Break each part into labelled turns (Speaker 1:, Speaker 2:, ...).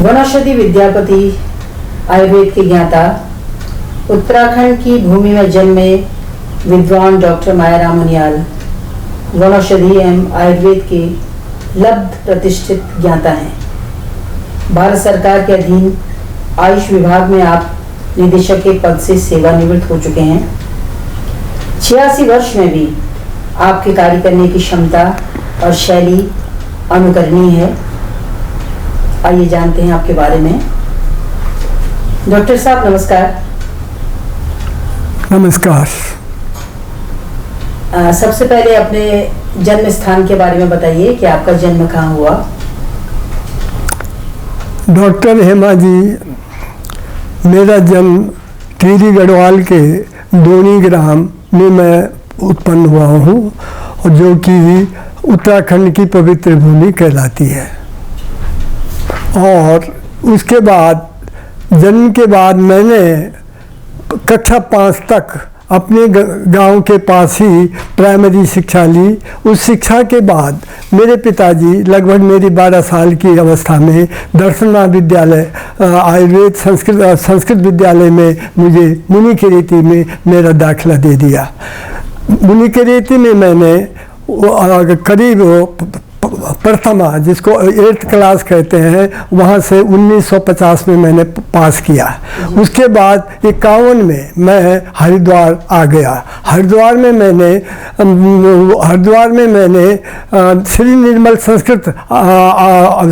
Speaker 1: वनौषधि विद्यापति, आयुर्वेद के ज्ञाता, उत्तराखंड की भूमि में जन्मे विद्वान डॉक्टर मायाराम उनियाल वनौषधि एवं आयुर्वेद के लब्ध प्रतिष्ठित ज्ञाता हैं। भारत सरकार के अधीन आयुष विभाग में आप निदेशक के पद से सेवानिवृत्त हो चुके हैं। 86 वर्ष में भी आपके कार्य करने की क्षमता और शैली अनुकरणीय है। आइए जानते हैं आपके बारे में। डॉक्टर साहब नमस्कार।
Speaker 2: नमस्कार।
Speaker 1: सबसे पहले अपने जन्म स्थान के बारे में बताइए कि आपका जन्म कहाँ हुआ।
Speaker 2: डॉक्टर हेमा जी, मेरा जन्म टिहरी गढ़वाल के दोनी ग्राम में मैं उत्पन्न हुआ हूँ, और जो कि उत्तराखंड की पवित्र भूमि कहलाती है। और उसके बाद जन्म के बाद मैंने कक्षा 5 तक अपने गांव के पास ही प्राइमरी शिक्षा ली। उस शिक्षा के बाद मेरे पिताजी लगभग मेरी 12 साल की अवस्था में दर्शन महाविद्यालय आयुर्वेद संस्कृत विद्यालय में मुझे मुनिकीरेती में मेरा दाखिला दे दिया। मुनिकीरेती में मैंने करीब प्रथमा, जिसको 8th क्लास कहते हैं, वहाँ से 1950 में मैंने पास किया। उसके बाद 51 में मैं हरिद्वार आ गया। हरिद्वार में मैंने श्री निर्मल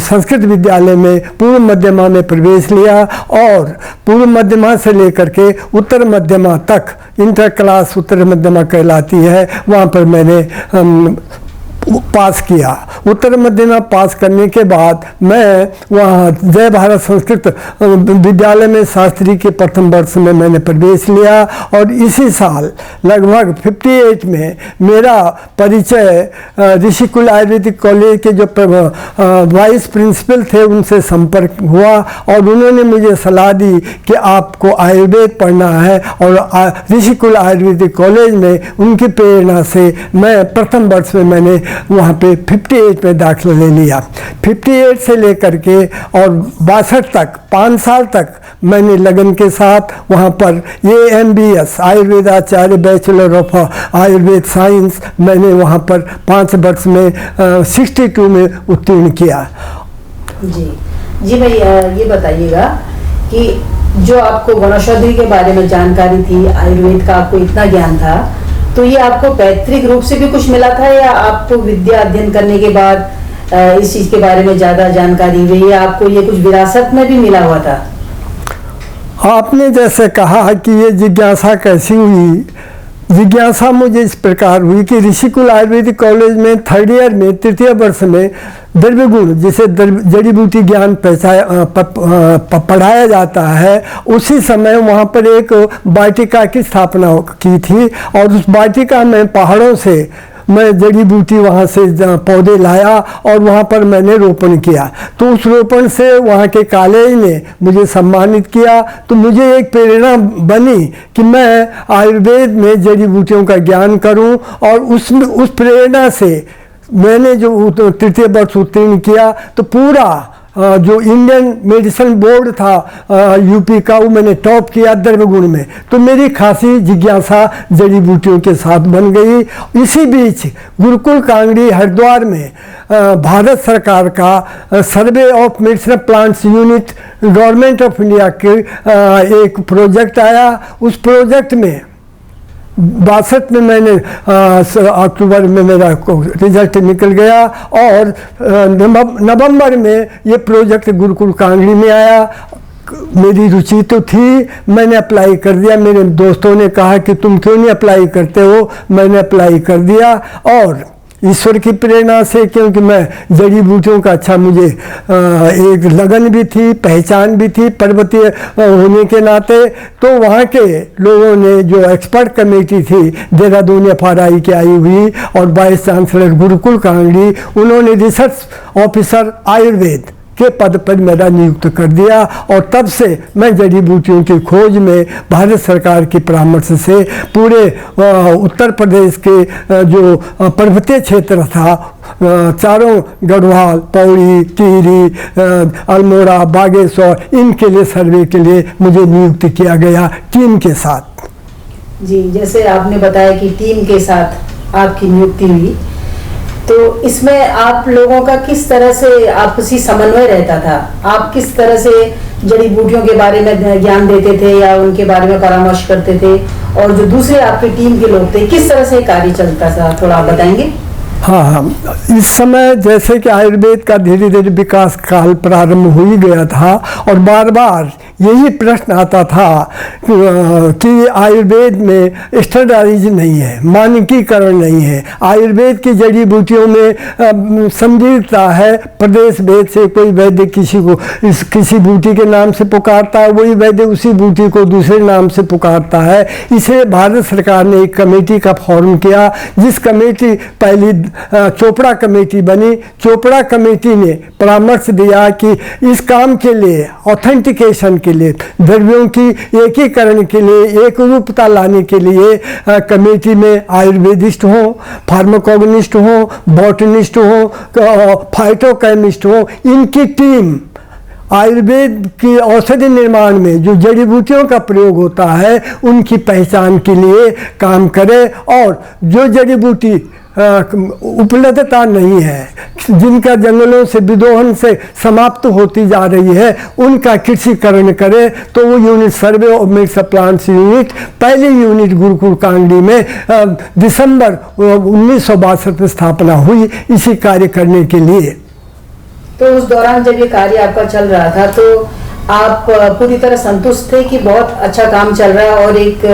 Speaker 2: संस्कृत विद्यालय में पूर्व मध्यमा में प्रवेश लिया, और पूर्व मध्यमा से लेकर के उत्तर मध्यमा तक, इंटर क्लास उत्तर मध्यमा कहलाती है, वहाँ पर मैंने पास किया। उत्तर मध्यमा पास करने के बाद मैं वहाँ जय भारत संस्कृत विद्यालय में शास्त्री के प्रथम वर्ष में मैंने प्रवेश लिया, और इसी साल लगभग 58 में मेरा परिचय ऋषिकुल आयुर्वेदिक कॉलेज के जो वाइस प्रिंसिपल थे उनसे संपर्क हुआ, और उन्होंने मुझे सलाह दी कि आपको आयुर्वेद पढ़ना है। और ऋषिकुल आयुर्वेदिक कॉलेज में उनकी प्रेरणा से मैं प्रथम वर्ष में मैंने वहाँ पे 58 में दाखिला ले लिया। 58 से लेकर के और 62 तक, 5 साल तक मैंने लगन के साथ वहाँ पर AMBS आयुर्वेदाचार्य बैचलर ऑफ आयुर्वेद साइंस मैंने वहाँ पर 5 वर्ष में 62 में उत्तीर्ण किया।
Speaker 1: जी भाई, ये बताइएगा कि जो आपको वनौषधि के बारे में जानकारी थी, आयुर्वेद का आपको इतना ज्ञान था, तो ये आपको पैतृक रूप से भी कुछ मिला था, या आपको विद्या अध्ययन करने के बाद इस चीज के बारे में ज्यादा जानकारी हुई, या आपको ये कुछ विरासत में भी मिला हुआ था?
Speaker 2: आपने जैसे कहा कि ये जिज्ञासा कैसी हुई, जिज्ञासा मुझे इस प्रकार हुई कि ऋषिकुल आयुर्वेदिक कॉलेज में 3rd ईयर में, 3य वर्ष में द्रव्य गुण, जिसे जड़ी बूटी ज्ञान पढ़ाया जाता है, उसी समय वहाँ पर एक वाटिका की स्थापना की थी, और उस वाटिका में पहाड़ों से मैं जड़ी बूटी वहाँ से पौधे लाया और वहाँ पर मैंने रोपण किया। तो उस रोपण से वहाँ के कॉलेज ने मुझे सम्मानित किया। तो मुझे एक प्रेरणा बनी कि मैं आयुर्वेद में जड़ी बूटियों का ज्ञान करूँ, और उस प्रेरणा से मैंने जो 3य वर्ष उत्तीर्ण किया, तो पूरा जो इंडियन मेडिसिन बोर्ड था यूपी का, वो मैंने टॉप किया द्रव्य गुण में। तो मेरी खासी जिज्ञासा जड़ी बूटियों के साथ बन गई। इसी बीच गुरुकुल कांगड़ी हरिद्वार में भारत सरकार का survey of medicinal plants unit government of India के एक प्रोजेक्ट आया। उस प्रोजेक्ट में 62 में मैंने अक्टूबर में मेरा रिजल्ट निकल गया, और नवंबर में ये प्रोजेक्ट गुरुकुल कांगड़ी में आया। मेरी रुचि तो थी, मैंने अप्लाई कर दिया। मेरे दोस्तों ने कहा कि तुम क्यों नहीं अप्लाई करते हो, मैंने अप्लाई कर दिया, और ईश्वर की प्रेरणा से, क्योंकि मैं जड़ी बूटियों का अच्छा मुझे एक लगन भी थी, पहचान भी थी पर्वतीय होने के नाते। तो वहाँ के लोगों ने, जो एक्सपर्ट कमेटी थी देहरादून FRI की आई हुई, और वाइस चांसलर गुरुकुल कांगड़ी, उन्होंने रिसर्च ऑफिसर आयुर्वेद के पद पर मेरा नियुक्त कर दिया। और तब से मैं जड़ी बूटियों की खोज में भारत सरकार की परामर्श से पूरे उत्तर प्रदेश के जो पर्वतीय क्षेत्र था, चारों गढ़वाल, पौड़ी, टिहरी, अल्मोड़ा, बागेश्वर, इनके लिए सर्वे के लिए मुझे नियुक्त किया गया टीम के साथ।
Speaker 1: जी, जैसे आपने बताया कि टीम के साथ आपकी नियुक्ति हुई, तो इसमें आप लोगों का किस तरह से आपसी समन्वय रहता था? आप किस तरह से जड़ी बूटियों के बारे में ज्ञान देते थे या उनके बारे में परामर्श करते थे, और जो दूसरे आपकी टीम के लोग थे, किस तरह से कार्य चलता था, थोड़ा आप बताएंगे?
Speaker 2: हाँ, इस समय जैसे कि आयुर्वेद का धीरे धीरे विकास काल प्रारंभ हो ही गया था और बार बार यही प्रश्न आता था कि आयुर्वेद में स्टैंडर्डाइज नहीं है, मानकीकरण नहीं है। आयुर्वेद की जड़ी बूटियों में संदिग्धता है। प्रदेश भेद से कोई वैद्य किसी बूटी के नाम से पुकारता है, वही वैद्य उसी बूटी को दूसरे नाम से पुकारता है। इसलिए भारत सरकार ने एक कमेटी का फॉर्म किया, जिस कमेटी पहली चोपड़ा कमेटी बनी। चोपड़ा कमेटी ने परामर्श दिया कि इस काम के लिए, ऑथेंटिकेशन के लिए, द्रव्यों की एकीकरण के लिए, एक रूपता लाने के लिए कमेटी में आयुर्वेदिस्ट हों, फार्माकोगनिस्ट हों, बॉटनिस्ट हों, फाइटोकेमिस्ट हों, इनकी टीम आयुर्वेद की औषधि निर्माण में जो जड़ी बूटियों का प्रयोग होता है उनकी पहचान के लिए काम करे, और जो जड़ी बूटी उपलब्धता नहीं है, जिनका जंगलों से विदोहन से समाप्त होती जा रही है, उनका कृषिकरण करे। तो वो unit survey of medicinal plants unit, पहली यूनिट गुरुकुल कांगड़ी में दिसंबर 1962 में स्थापना हुई इसी कार्य करने के लिए।
Speaker 1: तो उस दौरान जब ये कार्य आपका चल रहा था, तो आप पूरी तरह संतुष्ट थे कि बहुत अच्छा काम चल रहा है और एक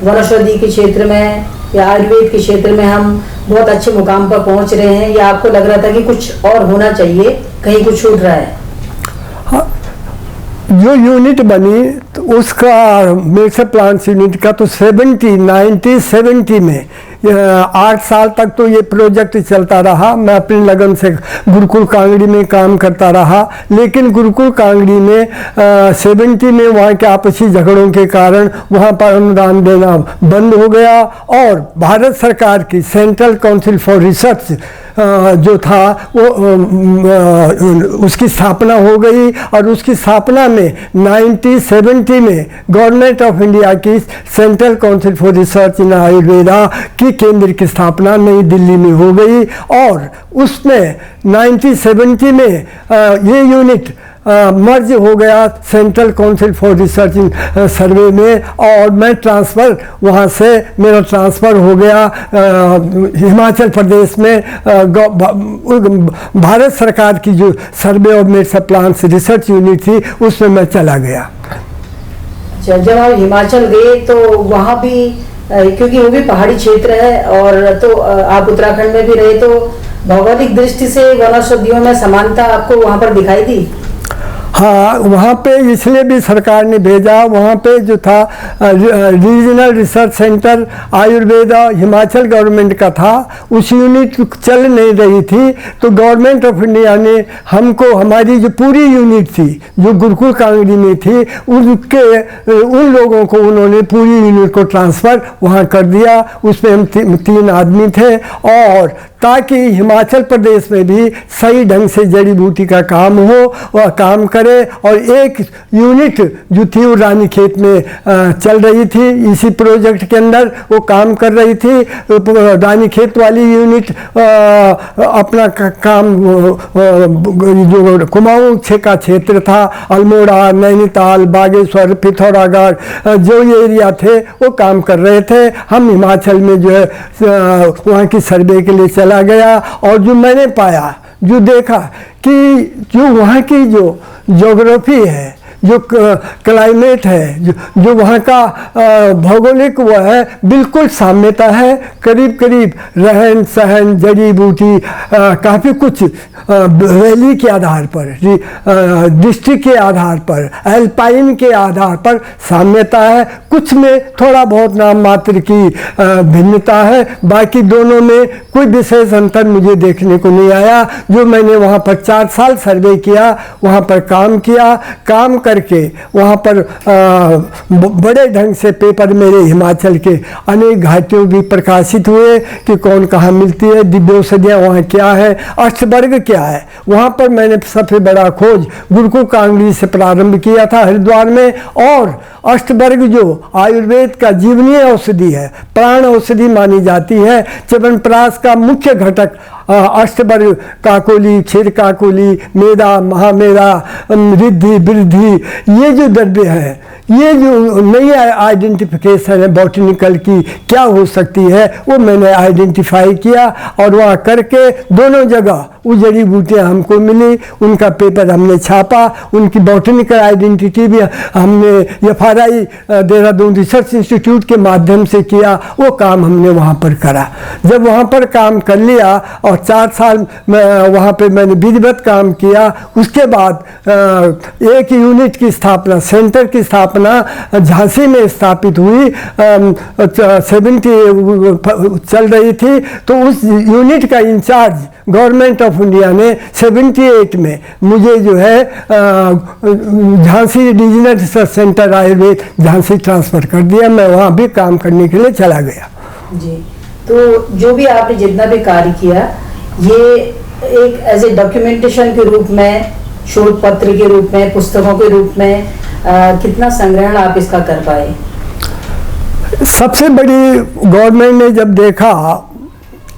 Speaker 1: वनौषधि के क्षेत्र में या आयुर्वेद के क्षेत्र में हम बहुत अच्छे मुकाम पर पहुंच रहे हैं, या आपको लग रहा था कि कुछ और होना चाहिए, कहीं कुछ छूट रहा है?
Speaker 2: हाँ, जो यूनिट बनी तो उसका मेडिसिनल प्लांट्स यूनिट का तो 1970 में 8 साल तक तो ये प्रोजेक्ट चलता रहा। मैं अपनी लगन से गुरुकुल कांगड़ी में काम करता रहा, लेकिन गुरुकुल कांगड़ी में 70 में वहाँ के आपसी झगड़ों के कारण वहाँ पर अनुदान देना बंद हो गया, और भारत सरकार की सेंट्रल काउंसिल फॉर रिसर्च जो था वो उसकी स्थापना हो गई, और उसकी स्थापना में 1970 में गवर्नमेंट ऑफ इंडिया की सेंट्रल काउंसिल फॉर रिसर्च इन आयुर्वेदा की केंद्र की स्थापना नई दिल्ली में हो गई, और उसमें 1970 में ये यूनिट मर्ज हो गया central council for research in survey में, और मैं ट्रांसफ़र वहाँ से मेरा ट्रांसफ़र हो गया हिमाचल प्रदेश में भारत सरकार की जो survey of medicinal plants research unit थी उसमें मैं चला गया।
Speaker 1: अच्छा, जब आप हिमाचल गए तो वहाँ भी, क्योंकि वो भी पहाड़ी क्षेत्र है, और तो आप उत्तराखंड में भी रहे, तो भौगोलिक दृष्टि से वनौषधियों में समानता आपको वहाँ पर दिखाई दी?
Speaker 2: हाँ, वहाँ पे इसलिए भी सरकार ने भेजा, वहाँ पे जो था regional research centre Ayurveda Himachal government का था, उस यूनिट चल नहीं रही थी, तो गवर्नमेंट ऑफ इंडिया ने हमको, हमारी जो पूरी यूनिट थी जो गुरुकुल कांगड़ी में थी, उन लोगों को उन्होंने पूरी यूनिट को ट्रांसफ़र वहाँ कर दिया। उसमें हम 3 आदमी थे, और ताकि हिमाचल प्रदेश में भी सही ढंग से जड़ी बूटी का काम हो, वह काम करे। और एक यूनिट जो थी वो रानीखेत में चल रही थी, इसी प्रोजेक्ट के अंदर वो काम कर रही थी। रानीखेत वाली यूनिट अपना काम जो कुमाऊं का क्षेत्र था, अल्मोड़ा, नैनीताल, बागेश्वर, पिथौरागढ़, जो ये एरिया थे वो काम कर रहे थे। हम हिमाचल में जो है वहाँ की सर्वे के लिए चला गया, और जो मैंने पाया, जो देखा कि जो वहाँ की जो ज्योग्राफी है, जो क्लाइमेट है, जो वहाँ का भौगोलिक वो है, बिल्कुल साम्यता है। करीब करीब रहन सहन, जड़ी बूटी, काफ़ी कुछ वैली के आधार पर, डिस्ट्रिक्ट के आधार पर, एल्पाइन के आधार पर साम्यता है। कुछ में थोड़ा बहुत नाम मात्र की भिन्नता है, बाकी दोनों में कोई विशेष अंतर मुझे देखने को नहीं आया। जो मैंने वहाँ पर 4 साल सर्वे किया, वहाँ पर काम किया, काम करके वहाँ पर बड़े ढंग से पेपर मेरे हिमाचल के अनेक घाटियों भी प्रकाशित हुए कि कौन कहाँ मिलती है, दिव्य औषधियाँ वहाँ क्या है, अष्टवर्ग क्या है। वहाँ पर मैंने सबसे बड़ा खोज गुरुकुल कांगड़ी से प्रारंभ किया था हरिद्वार में। और अष्टवर्ग जो आयुर्वेद का जीवनीय औषधि है, प्राण औषधि मानी जाती है, च्यवनप्राश का मुख्य घटक अष्टवर्ग, काकोली, क्षीर काकोली, मेदा, महामेदा, रिद्धि, वृद्धि, ये जो द्रव्य है, ये जो नई आइडेंटिफिकेशन है बॉटनिकल की क्या हो सकती है, वो मैंने आइडेंटिफाई किया। और वहाँ करके दोनों जगह वो जड़ी बूटियाँ हमको मिली, उनका पेपर हमने छापा, उनकी बॉटनिकल आइडेंटिटी भी हमने FRI देहरादून रिसर्च इंस्टीट्यूट के माध्यम से किया। वो काम हमने वहाँ पर करा। जब वहाँ पर काम कर लिया और 4 साल वहाँ पे मैंने विधिवत काम किया, उसके बाद एक यूनिट की स्थापना, सेंटर की स्थापना झांसी में स्थापित हुई। 70 चल रही थी, तो उस यूनिट का इंचार्ज गवर्नमेंट ऑफ इंडिया ने 78 में मुझे जो है Jhansi regional research centre Ayurveda Jhansi transfer कर दिया। मैं वहाँ भी काम करने के लिए चला गया।
Speaker 1: जी, तो जो भी आपने जितना भी कार्य किया, ये एक एज ए डॉक्यूमेंटेशन के रूप में, शोध पत्र के रूप में, पुस्तकों के रूप में कितना संग्रहण आप इसका कर पाए?
Speaker 2: सबसे बड़ी गवर्नमेंट ने जब देखा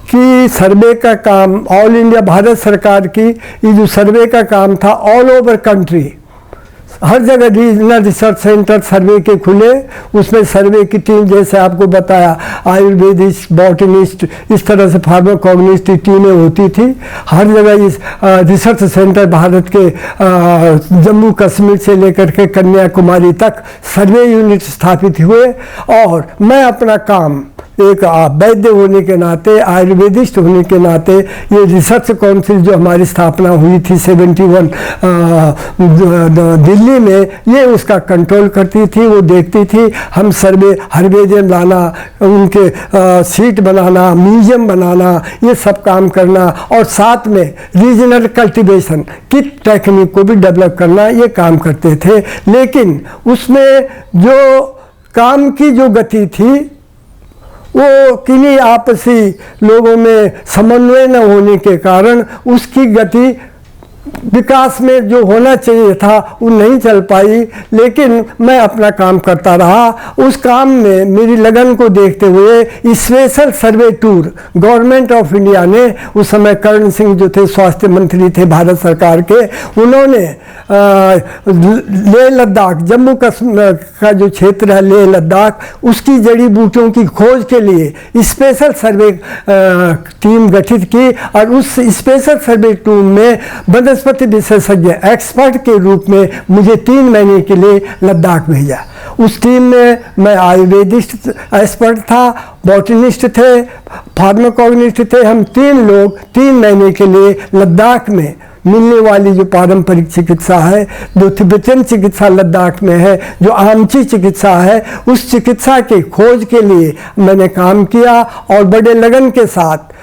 Speaker 2: कि सर्वे का काम, ऑल इंडिया भारत सरकार की ये जो सर्वे का काम था, ऑल ओवर कंट्री हर जगह रीजनल रिसर्च सेंटर सर्वे के खुले, उसमें सर्वे की टीम, जैसे आपको बताया, आयुर्वेदिस्ट, बॉटनिस्ट, इस तरह से फार्माकोग्निस्ट टीमें होती थी। हर जगह इस रिसर्च सेंटर भारत के जम्मू कश्मीर से लेकर के कन्याकुमारी तक सर्वे यूनिट स्थापित हुए। और मैं अपना काम एक वैद्य होने के नाते, आयुर्वेदिस्ट होने के नाते, ये रिसर्च काउंसिल जो हमारी स्थापना हुई थी 71 दिल्ली में, ये उसका कंट्रोल करती थी। वो देखती थी हम सर्वे हर्बेरियम लाना, उनके सीट बनाना, म्यूजियम बनाना, ये सब काम करना, और साथ में रीजनल कल्टीवेशन की टेक्निक को भी डेवलप करना, ये काम करते थे। लेकिन उसमें जो काम की जो गति थी, वो किन्हीं आपसी लोगों में समन्वय न होने के कारण उसकी गति विकास में जो होना चाहिए था वो नहीं चल पाई। लेकिन मैं अपना काम करता रहा। उस काम में मेरी लगन को देखते हुए special survey tour government of India ने, उस समय कर्ण सिंह जो थे स्वास्थ्य मंत्री थे भारत सरकार के, उन्होंने लेह लद्दाख, जम्मू कश्मीर का जो क्षेत्र है लेह लद्दाख, उसकी जड़ी बूटियों की खोज के लिए स्पेशल सर्वे टीम गठित की। और उस स्पेशल सर्वे टीम में वनस्पति विशेषज्ञ एक्सपर्ट के रूप में मुझे 3 महीने के लिए लद्दाख भेजा। उस टीम में मैं आयुर्वेदिस्ट एक्सपर्ट था, बॉटनिस्ट थे, फार्माकोग्निस्ट थे। हम 3 लोग 3 महीने के लिए लद्दाख में मिलने वाली जो पारंपरिक चिकित्सा है, जो तिब्बतन चिकित्सा लद्दाख में है, जो आमची चिकित्सा है, उस चिकित्सा के खोज के लिए मैंने काम किया। और बड़े लगन के साथ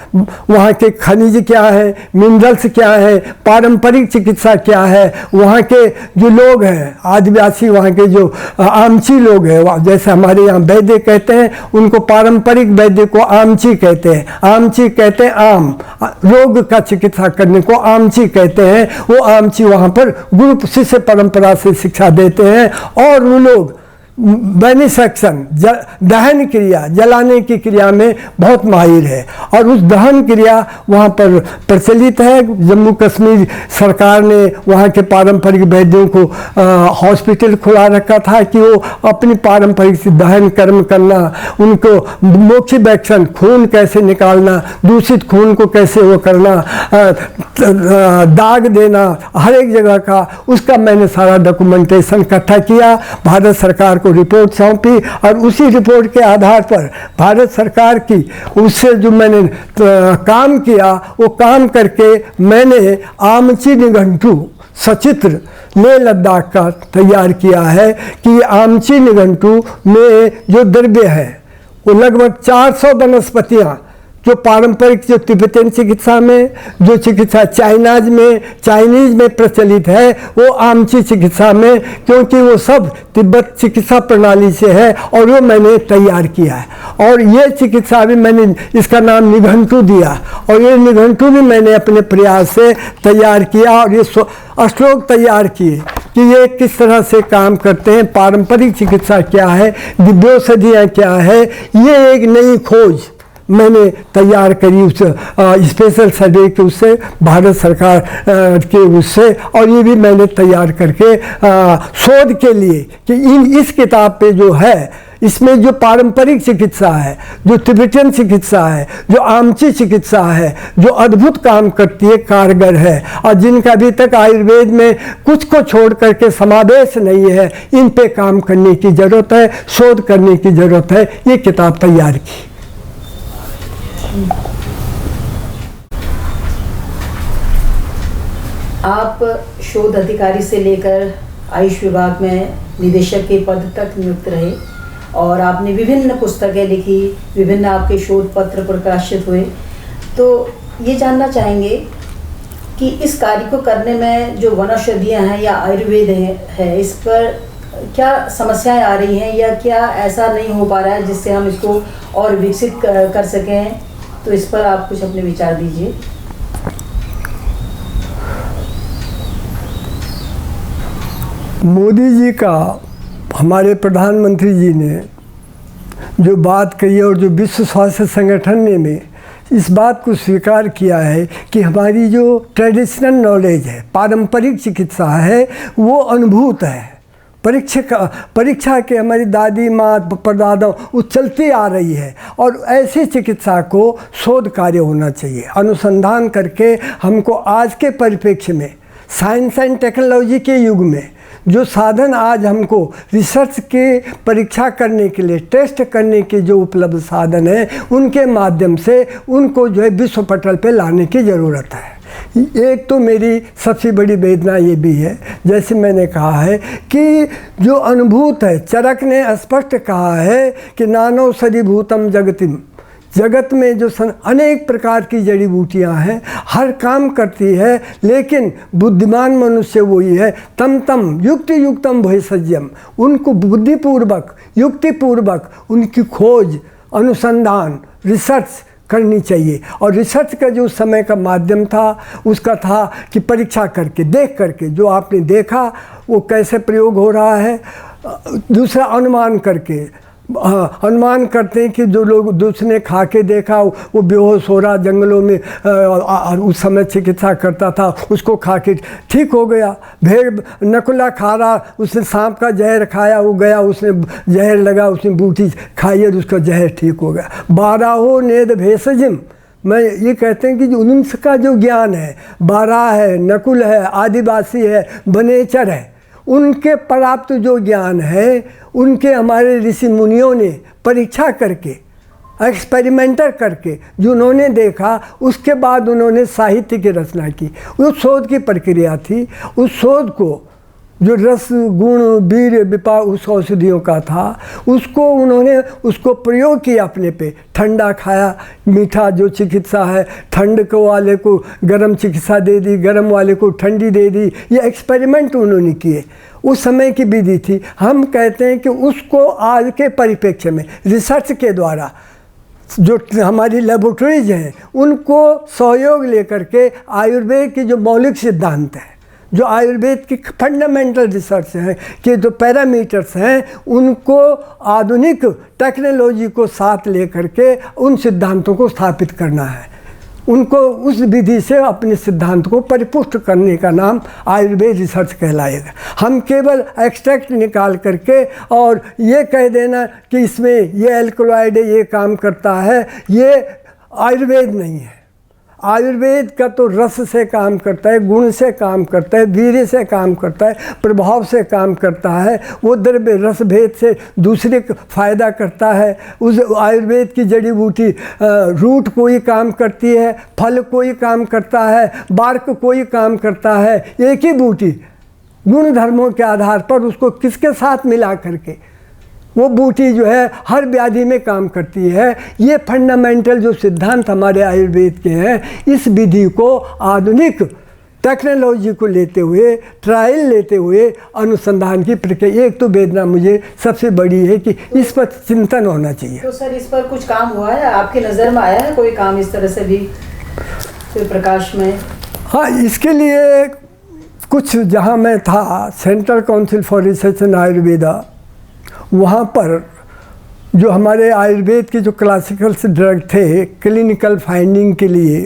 Speaker 2: वहाँ के खनिज क्या है, मिनरल्स क्या है, पारंपरिक चिकित्सा क्या है, वहाँ के जो लोग हैं आदिवासी, वहाँ के जो आमची लोग हैं, जैसे हमारे यहाँ वैद्य कहते हैं, उनको पारंपरिक वैद्य को आमची कहते हैं। आमची कहते हैं आम, रोग का चिकित्सा करने को आमची कहते हैं। वो आमची वहाँ पर गुरु शिष्य परंपरा से शिक्षा देते हैं। और वो लोग बेनिसेक्शन दहन क्रिया, जलाने की क्रिया में बहुत माहिर है और उस दहन क्रिया वहाँ पर प्रचलित है। जम्मू कश्मीर सरकार ने वहाँ के पारंपरिक वैद्यों को हॉस्पिटल खुला रखा था कि वो अपनी पारंपरिक दहन कर्म करना, उनको मोक्सिबेक्शन खून कैसे निकालना, दूषित खून को कैसे वो करना, दाग देना हर एक जगह का, उसका मैंने सारा डॉक्यूमेंटेशन इकट्ठा किया, भारत सरकार को रिपोर्ट सौंपी और उसी रिपोर्ट के आधार पर भारत सरकार की उससे जो मैंने काम किया, वो काम करके मैंने आमची निघंटू सचित्र लेह लद्दाख का तैयार किया है कि आमची निघंटू में जो द्रव्य है वो लगभग 400 वनस्पतियाँ जो पारंपरिक जो तिब्बतियन चिकित्सा में, जो चिकित्सा चाइनीज में प्रचलित है, वो आमची चिकित्सा में, क्योंकि वो सब तिब्बत चिकित्सा प्रणाली से है और वो मैंने तैयार किया है। और ये चिकित्सा भी मैंने इसका नाम निघंटू दिया और ये निघंटू भी मैंने अपने प्रयास से तैयार किया और ये श्लोक तैयार किए कि ये किस तरह से काम करते हैं, पारंपरिक चिकित्सा क्या है, दिव्यौषधियाँ क्या है। ये एक नई खोज मैंने तैयार करी उस स्पेशल सर्वे के उससे, भारत सरकार के उससे, और ये भी मैंने तैयार करके शोध के लिए कि इस किताब पे जो है, इसमें जो पारंपरिक चिकित्सा है, जो तिब्बतियन चिकित्सा है, जो आमची चिकित्सा है, जो अद्भुत काम करती है, कारगर है और जिनका अभी तक आयुर्वेद में कुछ को छोड़ करके समावेश नहीं है, इन पे काम करने की ज़रूरत है, शोध करने की ज़रूरत है। ये किताब तैयार की।
Speaker 1: आप शोध अधिकारी से लेकर आयुष विभाग में निदेशक के पद तक नियुक्त रहे और आपने विभिन्न पुस्तकें लिखी, विभिन्न आपके शोध पत्र प्रकाशित हुए। तो ये जानना चाहेंगे कि इस कार्य को करने में जो वनौषधियाँ हैं या आयुर्वेद है, इस पर क्या समस्याएं आ रही हैं या क्या ऐसा नहीं हो पा रहा है जिससे हम इसको और विकसित कर सकें? तो इस पर आप कुछ अपने विचार दीजिए।
Speaker 2: मोदी जी का, हमारे प्रधानमंत्री जी ने जो बात कही और जो विश्व स्वास्थ्य संगठन ने में इस बात को स्वीकार किया है कि हमारी जो ट्रेडिशनल नॉलेज है, पारंपरिक चिकित्सा है, वो अनुभूत है। परीक्षा के हमारी दादी माँ परदादा वो चलती आ रही है और ऐसी चिकित्सा को शोध कार्य होना चाहिए। अनुसंधान करके हमको आज के परिप्रेक्ष्य में, साइंस एंड टेक्नोलॉजी के युग में जो साधन आज हमको रिसर्च के परीक्षा करने के लिए, टेस्ट करने के जो उपलब्ध साधन हैं, उनके माध्यम से उनको जो है विश्व पटल पे लाने की ज़रूरत है। एक तो मेरी सबसे बड़ी वेदना ये भी है, जैसे मैंने कहा है कि जो अनुभूत है, चरक ने स्पष्ट कहा है कि नानौषधि भूतम जगतिम, जगत में जो अनेक प्रकार की जड़ी बूटियाँ हैं, हर काम करती है, लेकिन बुद्धिमान मनुष्य वही है। तम तम युक्ति युक्तम भेषज्यम, उनको बुद्धिपूर्वक, युक्तिपूर्वक उनकी खोज, अनुसंधान, रिसर्च करनी चाहिए। और रिसर्च का जो समय का माध्यम था, उसका था कि परीक्षा करके, देख करके, जो आपने देखा वो कैसे प्रयोग हो रहा है। दूसरा अनुमान करके, अनुमान करते हैं कि जो लोग दूसरे खा के देखा वो बेहोश हो रहा जंगलों में, उस समय चिकित्सा करता था, उसको खा के ठीक हो गया। भेड़ नकुला खा रहा, उसने सांप का जहर खाया, वो गया, उसने जहर लगा, उसने बूटी खाई और उसका जहर ठीक हो गया। बारहो नेद भेषजिम, मैं ये कहते हैं कि उनका जो ज्ञान है, बारह है, नकुल है, आदिवासी है, वनेचर है, उनके प्राप्त जो ज्ञान है, उनके हमारे ऋषि मुनियों ने परीक्षा करके, एक्सपेरिमेंटर करके जो उन्होंने देखा, उसके बाद उन्होंने साहित्य की रचना की। वो शोध की प्रक्रिया थी। उस शोध को जो रस गुण वीर विपा उस औषधियों का था, उसको उन्होंने उसको प्रयोग किया अपने पे। ठंडा खाया, मीठा जो चिकित्सा है, ठंड को वाले को गर्म चिकित्सा दे दी, गर्म वाले को ठंडी दे दी। ये एक्सपेरिमेंट उन्होंने किए, उस समय की विधि थी। हम कहते हैं कि उसको आज के परिप्रेक्ष्य में रिसर्च के द्वारा जो हमारी लेबोरेटरीज हैं, उनको सहयोग लेकर के आयुर्वेद के जो मौलिक सिद्धांत हैं, जो आयुर्वेद की फंडामेंटल रिसर्च है कि जो पैरामीटर्स हैं उनको आधुनिक टेक्नोलॉजी को साथ लेकर के उन सिद्धांतों को स्थापित करना है, उनको उस विधि से अपने सिद्धांत को परिपुष्ट करने का नाम आयुर्वेद रिसर्च कहलाएगा। हम केवल एक्सट्रैक्ट निकाल करके और ये कह देना कि इसमें ये एल्कलॉइड है, ये काम करता है, ये आयुर्वेद नहीं है। आयुर्वेद का तो रस से काम करता है, गुण से काम करता है, वीर्य से काम करता है, प्रभाव से काम करता है, वो द्रव्य रस भेद से दूसरे को फायदा करता है। उस आयुर्वेद की जड़ी बूटी रूट कोई काम करती है, फल कोई काम करता है, बार्क कोई काम करता है। एक ही बूटी गुण धर्मों के आधार पर उसको किसके साथ मिला करके वो बूटी जो है हर व्याधि में काम करती है। ये फंडामेंटल जो सिद्धांत हमारे आयुर्वेद के हैं, इस विधि को आधुनिक टेक्नोलॉजी को लेते हुए, ट्रायल लेते हुए अनुसंधान की प्रक्रिया, एक तो वेदना मुझे सबसे बड़ी है कि इस पर चिंतन होना चाहिए।
Speaker 1: तो सर इस पर कुछ काम हुआ है, आपकी नज़र में आया है कोई काम इस तरह से भी कोई प्रकाश में?
Speaker 2: हाँ, इसके लिए कुछ जहाँ मैं था, सेंट्रल काउंसिल फॉर रिसर्च इन आयुर्वेदा, वहाँ पर जो हमारे आयुर्वेद के जो क्लासिकल ड्रग थे, क्लिनिकल फाइंडिंग के लिए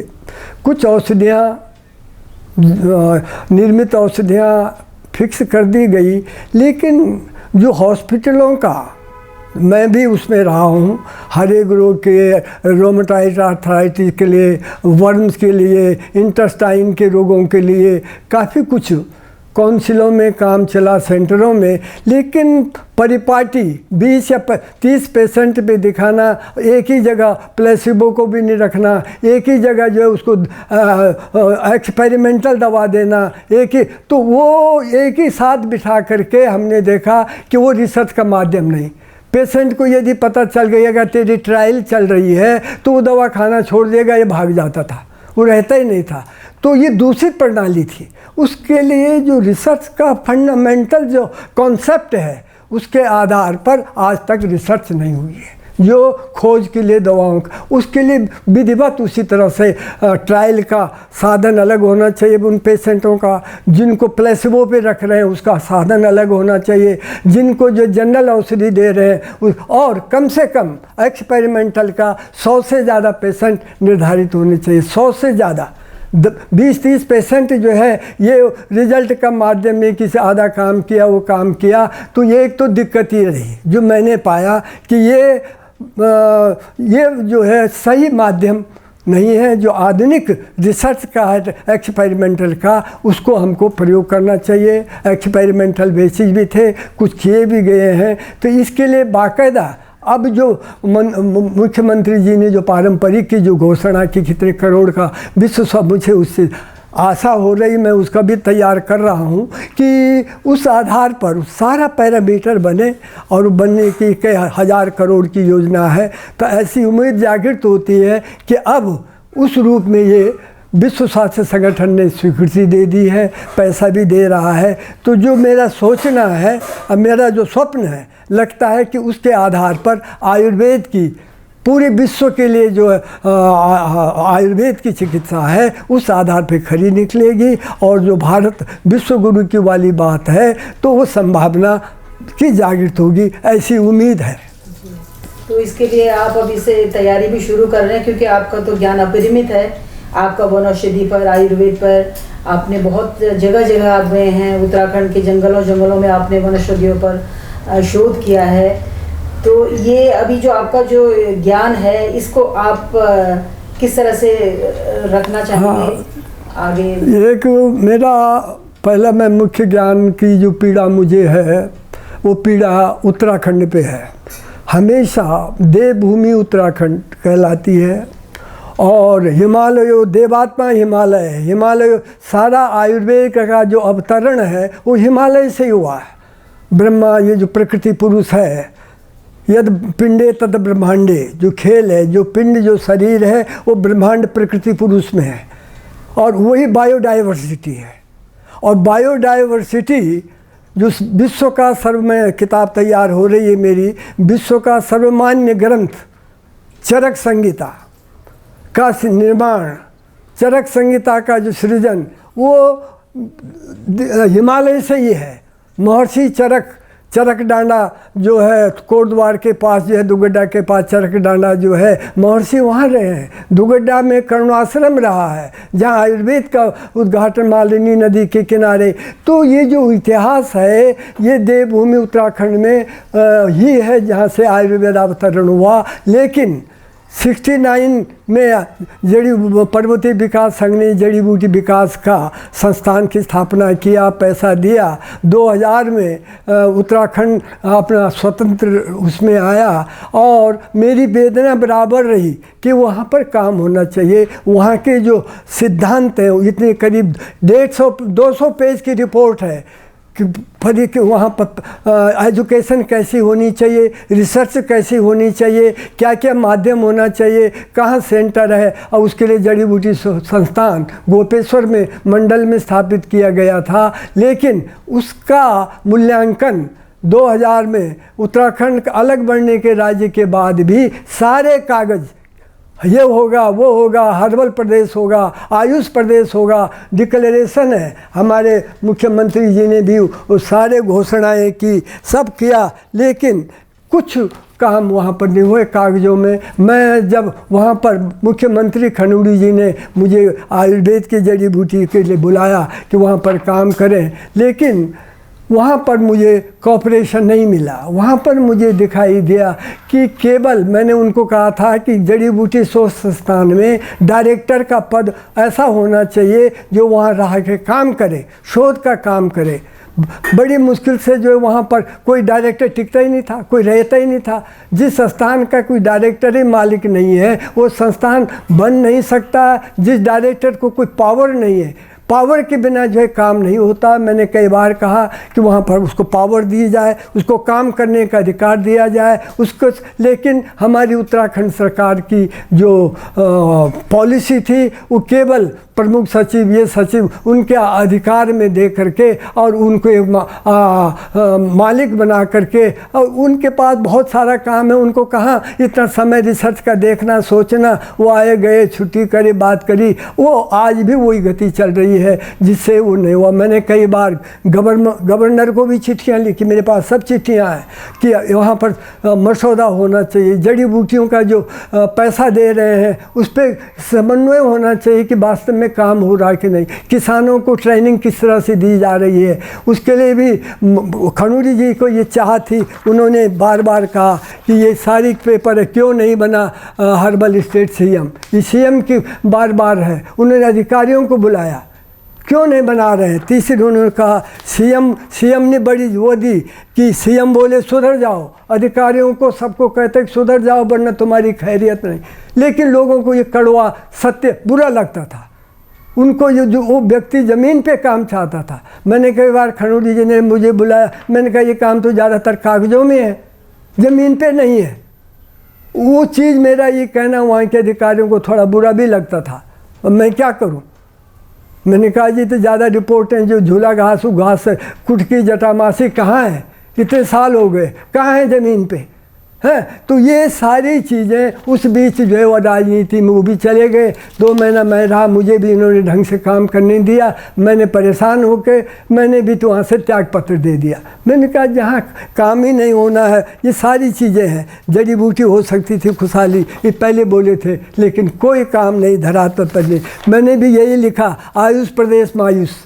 Speaker 2: कुछ औषधियाँ, निर्मित औषधियाँ फिक्स कर दी गई, लेकिन जो हॉस्पिटलों का, मैं भी उसमें रहा हूँ, हर एक रोग के, रोमेटॉइड आर्थराइटिस के लिए, वर्म्स के लिए, इंटेस्टाइन के रोगों के लिए काफ़ी कुछ काउंसिलों में काम चला, सेंटरों में, लेकिन परिपाटी 20 या 30 पेशेंट पे दिखाना, एक ही जगह प्लेसिबो को भी नहीं रखना, एक ही जगह जो है उसको एक्सपेरिमेंटल दवा देना, एक ही, तो वो एक ही साथ बिठा करके हमने देखा कि वो रिसर्च का माध्यम नहीं। पेशेंट को यदि पता चल गया तेरी ट्रायल चल रही है तो वो दवा खाना छोड़ देगा, ये भाग जाता था, वो रहता ही नहीं था। तो ये दूसरी प्रणाली थी। उसके लिए जो रिसर्च का फंडामेंटल जो कॉन्सेप्ट है, उसके आधार पर आज तक रिसर्च नहीं हुई है। जो खोज के लिए दवाओं का, उसके लिए विधिवत उसी तरह से ट्रायल का साधन अलग होना चाहिए उन पेशेंटों का, जिनको प्लेसिबो पे रख रहे हैं उसका साधन अलग होना चाहिए, जिनको जो जनरल औषधि दे रहे हैं, और कम से कम एक्सपेरिमेंटल का 100 से ज़्यादा पेशेंट निर्धारित होने चाहिए। 100 से ज़्यादा 20-30 पेशेंट जो है ये रिजल्ट का माध्यम में किसी आधा काम किया, वो काम किया, तो ये एक तो दिक्कत ही रही जो मैंने पाया कि ये जो है सही माध्यम नहीं है। जो आधुनिक रिसर्च का है, एक्सपेरिमेंटल का, उसको हमको प्रयोग करना चाहिए। एक्सपेरिमेंटल बेसिस भी थे, कुछ किए भी गए हैं। तो इसके लिए बाकायदा अब जो मुख्यमंत्री जी ने जो पारंपरिक की जो घोषणा की, कितने करोड़ का विश्व सब, मुझे उससे आशा हो रही, मैं उसका भी तैयार कर रहा हूँ कि उस आधार पर सारा पैरामीटर बने, और बनने की कई 1000 करोड़ की योजना है। तो ऐसी उम्मीद जागृत होती है कि अब उस रूप में ये विश्व स्वास्थ्य संगठन ने स्वीकृति दे दी है, पैसा भी दे रहा है। तो जो मेरा सोचना है, मेरा जो स्वप्न है, लगता है कि उसके आधार पर आयुर्वेद की पूरे विश्व के लिए जो आयुर्वेद की चिकित्सा है, उस आधार पर खरी निकलेगी। और जो भारत विश्व गुरु की वाली बात है, तो वो संभावना की जागृत होगी, ऐसी उम्मीद है।
Speaker 1: तो इसके लिए आप अभी से तैयारी भी शुरू कर रहे हैं, क्योंकि आपका तो ज्ञान अपरिमित है। आपका वनौषधि पर, आयुर्वेद पर आपने बहुत जगह जगह आप गए हैं, उत्तराखंड के जंगलों में आपने वनौषधियों पर शोध किया है। तो ये अभी जो आपका जो ज्ञान है, इसको आप किस तरह से रखना चाहेंगे आगे?
Speaker 2: एक मेरा पहला, मैं मुख्य ज्ञान की जो पीड़ा मुझे है, वो पीड़ा उत्तराखंड पे है। हमेशा देवभूमि उत्तराखंड कहलाती है, और हिमालय, देवात्मा हिमालय, हिमालय सारा आयुर्वेद का जो अवतरण है वो हिमालय से ही हुआ है। ब्रह्मा, ये जो प्रकृति पुरुष है, यद पिंडे तद ब्रह्मांडे, जो खेल है, जो पिंड, जो शरीर है, वो ब्रह्मांड प्रकृति पुरुष में है। और वही बायोडाइवर्सिटी है। और बायोडाइवर्सिटी जो विश्व का में किताब तैयार हो रही है मेरी, विश्व का सर्वमान्य ग्रंथ चरक संहिता का निर्माण, चरक संहिता का जो सृजन, वो हिमालय से ही है। महर्षि चरक डांडा जो है कोटद्वार के पास जो है, दुगड्डा के पास चरक डांडा जो है, महर्षि वहाँ रहे हैं। दुगड्डा में करुणाश्रम रहा है जहाँ आयुर्वेद का उद्घाटन मालिनी नदी के किनारे। तो ये जो इतिहास है ये देवभूमि उत्तराखंड में ही है जहाँ से आयुर्वेद अवतरण हुआ। लेकिन 69 में पर्वतीय विकास संघ ने जड़ी बूटी विकास का संस्थान की स्थापना किया, पैसा दिया। 2000 में उत्तराखंड अपना स्वतंत्र उसमें आया और मेरी वेदना बराबर रही कि वहाँ पर काम होना चाहिए। वहाँ के जो सिद्धांत हैं इतने करीब 150-200 पेज की रिपोर्ट है कि वहाँ पर एजुकेशन कैसी होनी चाहिए, रिसर्च कैसी होनी चाहिए, क्या क्या माध्यम होना चाहिए, कहाँ सेंटर है। और उसके लिए जड़ी बूटी संस्थान गोपेश्वर में मंडल में स्थापित किया गया था। लेकिन उसका मूल्यांकन 2000 में उत्तराखंड अलग बनने के राज्य के बाद भी सारे कागज़ ये होगा वो होगा, हर्बल प्रदेश होगा, आयुष प्रदेश होगा, डिक्लेरेशन है। हमारे मुख्यमंत्री जी ने भी वो सारे घोषणाएं की, सब किया, लेकिन कुछ काम वहाँ पर नहीं हुए कागज़ों में। मैं जब वहाँ पर मुख्यमंत्री खनूड़ी जी ने मुझे आयुर्वेद की जड़ी बूटी के लिए बुलाया कि वहाँ पर काम करें, लेकिन वहाँ पर मुझे कॉपरेशन नहीं मिला। वहाँ पर मुझे दिखाई दिया कि केवल मैंने उनको कहा था कि जड़ी बूटी शोध संस्थान में डायरेक्टर का पद ऐसा होना चाहिए जो वहाँ रह के काम करे, शोध का काम करे। बड़ी मुश्किल से जो है वहाँ पर कोई डायरेक्टर टिकता ही नहीं था, कोई रहता ही नहीं था। जिस संस्थान का कोई डायरेक्टर ही मालिक नहीं है वो संस्थान बन नहीं सकता। जिस डायरेक्टर को कोई पावर नहीं है, पावर के बिना जो है काम नहीं होता। मैंने कई बार कहा कि वहाँ पर उसको पावर दी जाए, उसको काम करने का अधिकार दिया जाए उसको। लेकिन हमारी उत्तराखंड सरकार की जो पॉलिसी थी वो केवल प्रमुख सचिव, ये सचिव उनके अधिकार में दे करके और उनको एक मालिक बना करके, और उनके पास बहुत सारा काम है, उनको कहाँ इतना समय रिसर्च का देखना सोचना। वो आए गए, छुट्टी करे, बात करी, वो आज भी वही गति चल रही है जिससे वो नहीं हुआ। मैंने कई बार गवर्नर को भी चिट्ठियाँ लिखी, मेरे पास सब चिट्ठियाँ हैं कि वहाँ पर मसौदा होना चाहिए। जड़ी बूटियों का जो पैसा दे रहे हैं उस पर समन्वय होना चाहिए कि वास्तव में काम हो रहा है कि नहीं। किसानों को ट्रेनिंग किस तरह से दी जा रही है, उसके लिए भी खनूरी जी को ये चाह थी। उन्होंने बार बार कहा कि ये सारी पेपर है, क्यों नहीं बना हर्बल स्टेट सीएम। ये सीएम की बार बार है, उन्होंने अधिकारियों को बुलाया, क्यों नहीं बना रहे हैं। तीसरी उन्होंने कहा सीएम ने बड़ी वो दी कि सीएम बोले सुधर जाओ, अधिकारियों को सबको कहते कि सुधर जाओ वरना तुम्हारी खैरियत नहीं। लेकिन लोगों को ये कड़वा सत्य बुरा लगता था। उनको जो वो व्यक्ति ज़मीन पे काम चाहता था। मैंने कई बार खनूरी जी ने मुझे बुलाया, मैंने कहा ये काम तो ज़्यादातर कागज़ों में है, ज़मीन पे नहीं है। वो चीज़ मेरा ये कहना वहाँ के अधिकारियों को थोड़ा बुरा भी लगता था। अब मैं क्या करूँ। मैंने कहा जी तो ज़्यादा रिपोर्टें जो झूला घास कुटकी जटामासी कहाँ है, इतने साल हो गए, कहाँ है ज़मीन पे है। तो ये सारी चीज़ें उस बीच जो है वो राजनीति में वो भी चले गए। 2 महीना मैं रहा, मुझे भी इन्होंने ढंग से काम करने दिया। मैंने परेशान होकर मैंने भी तो वहाँ से त्यागपत्र दे दिया। मैंने कहा जहाँ काम ही नहीं होना है, ये सारी चीज़ें हैं। जड़ी बूटी हो सकती थी खुशहाली, ये पहले बोले थे, लेकिन कोई काम नहीं धरातल पर नहीं। मैंने भी यही लिखा, आयुष प्रदेश मायूस।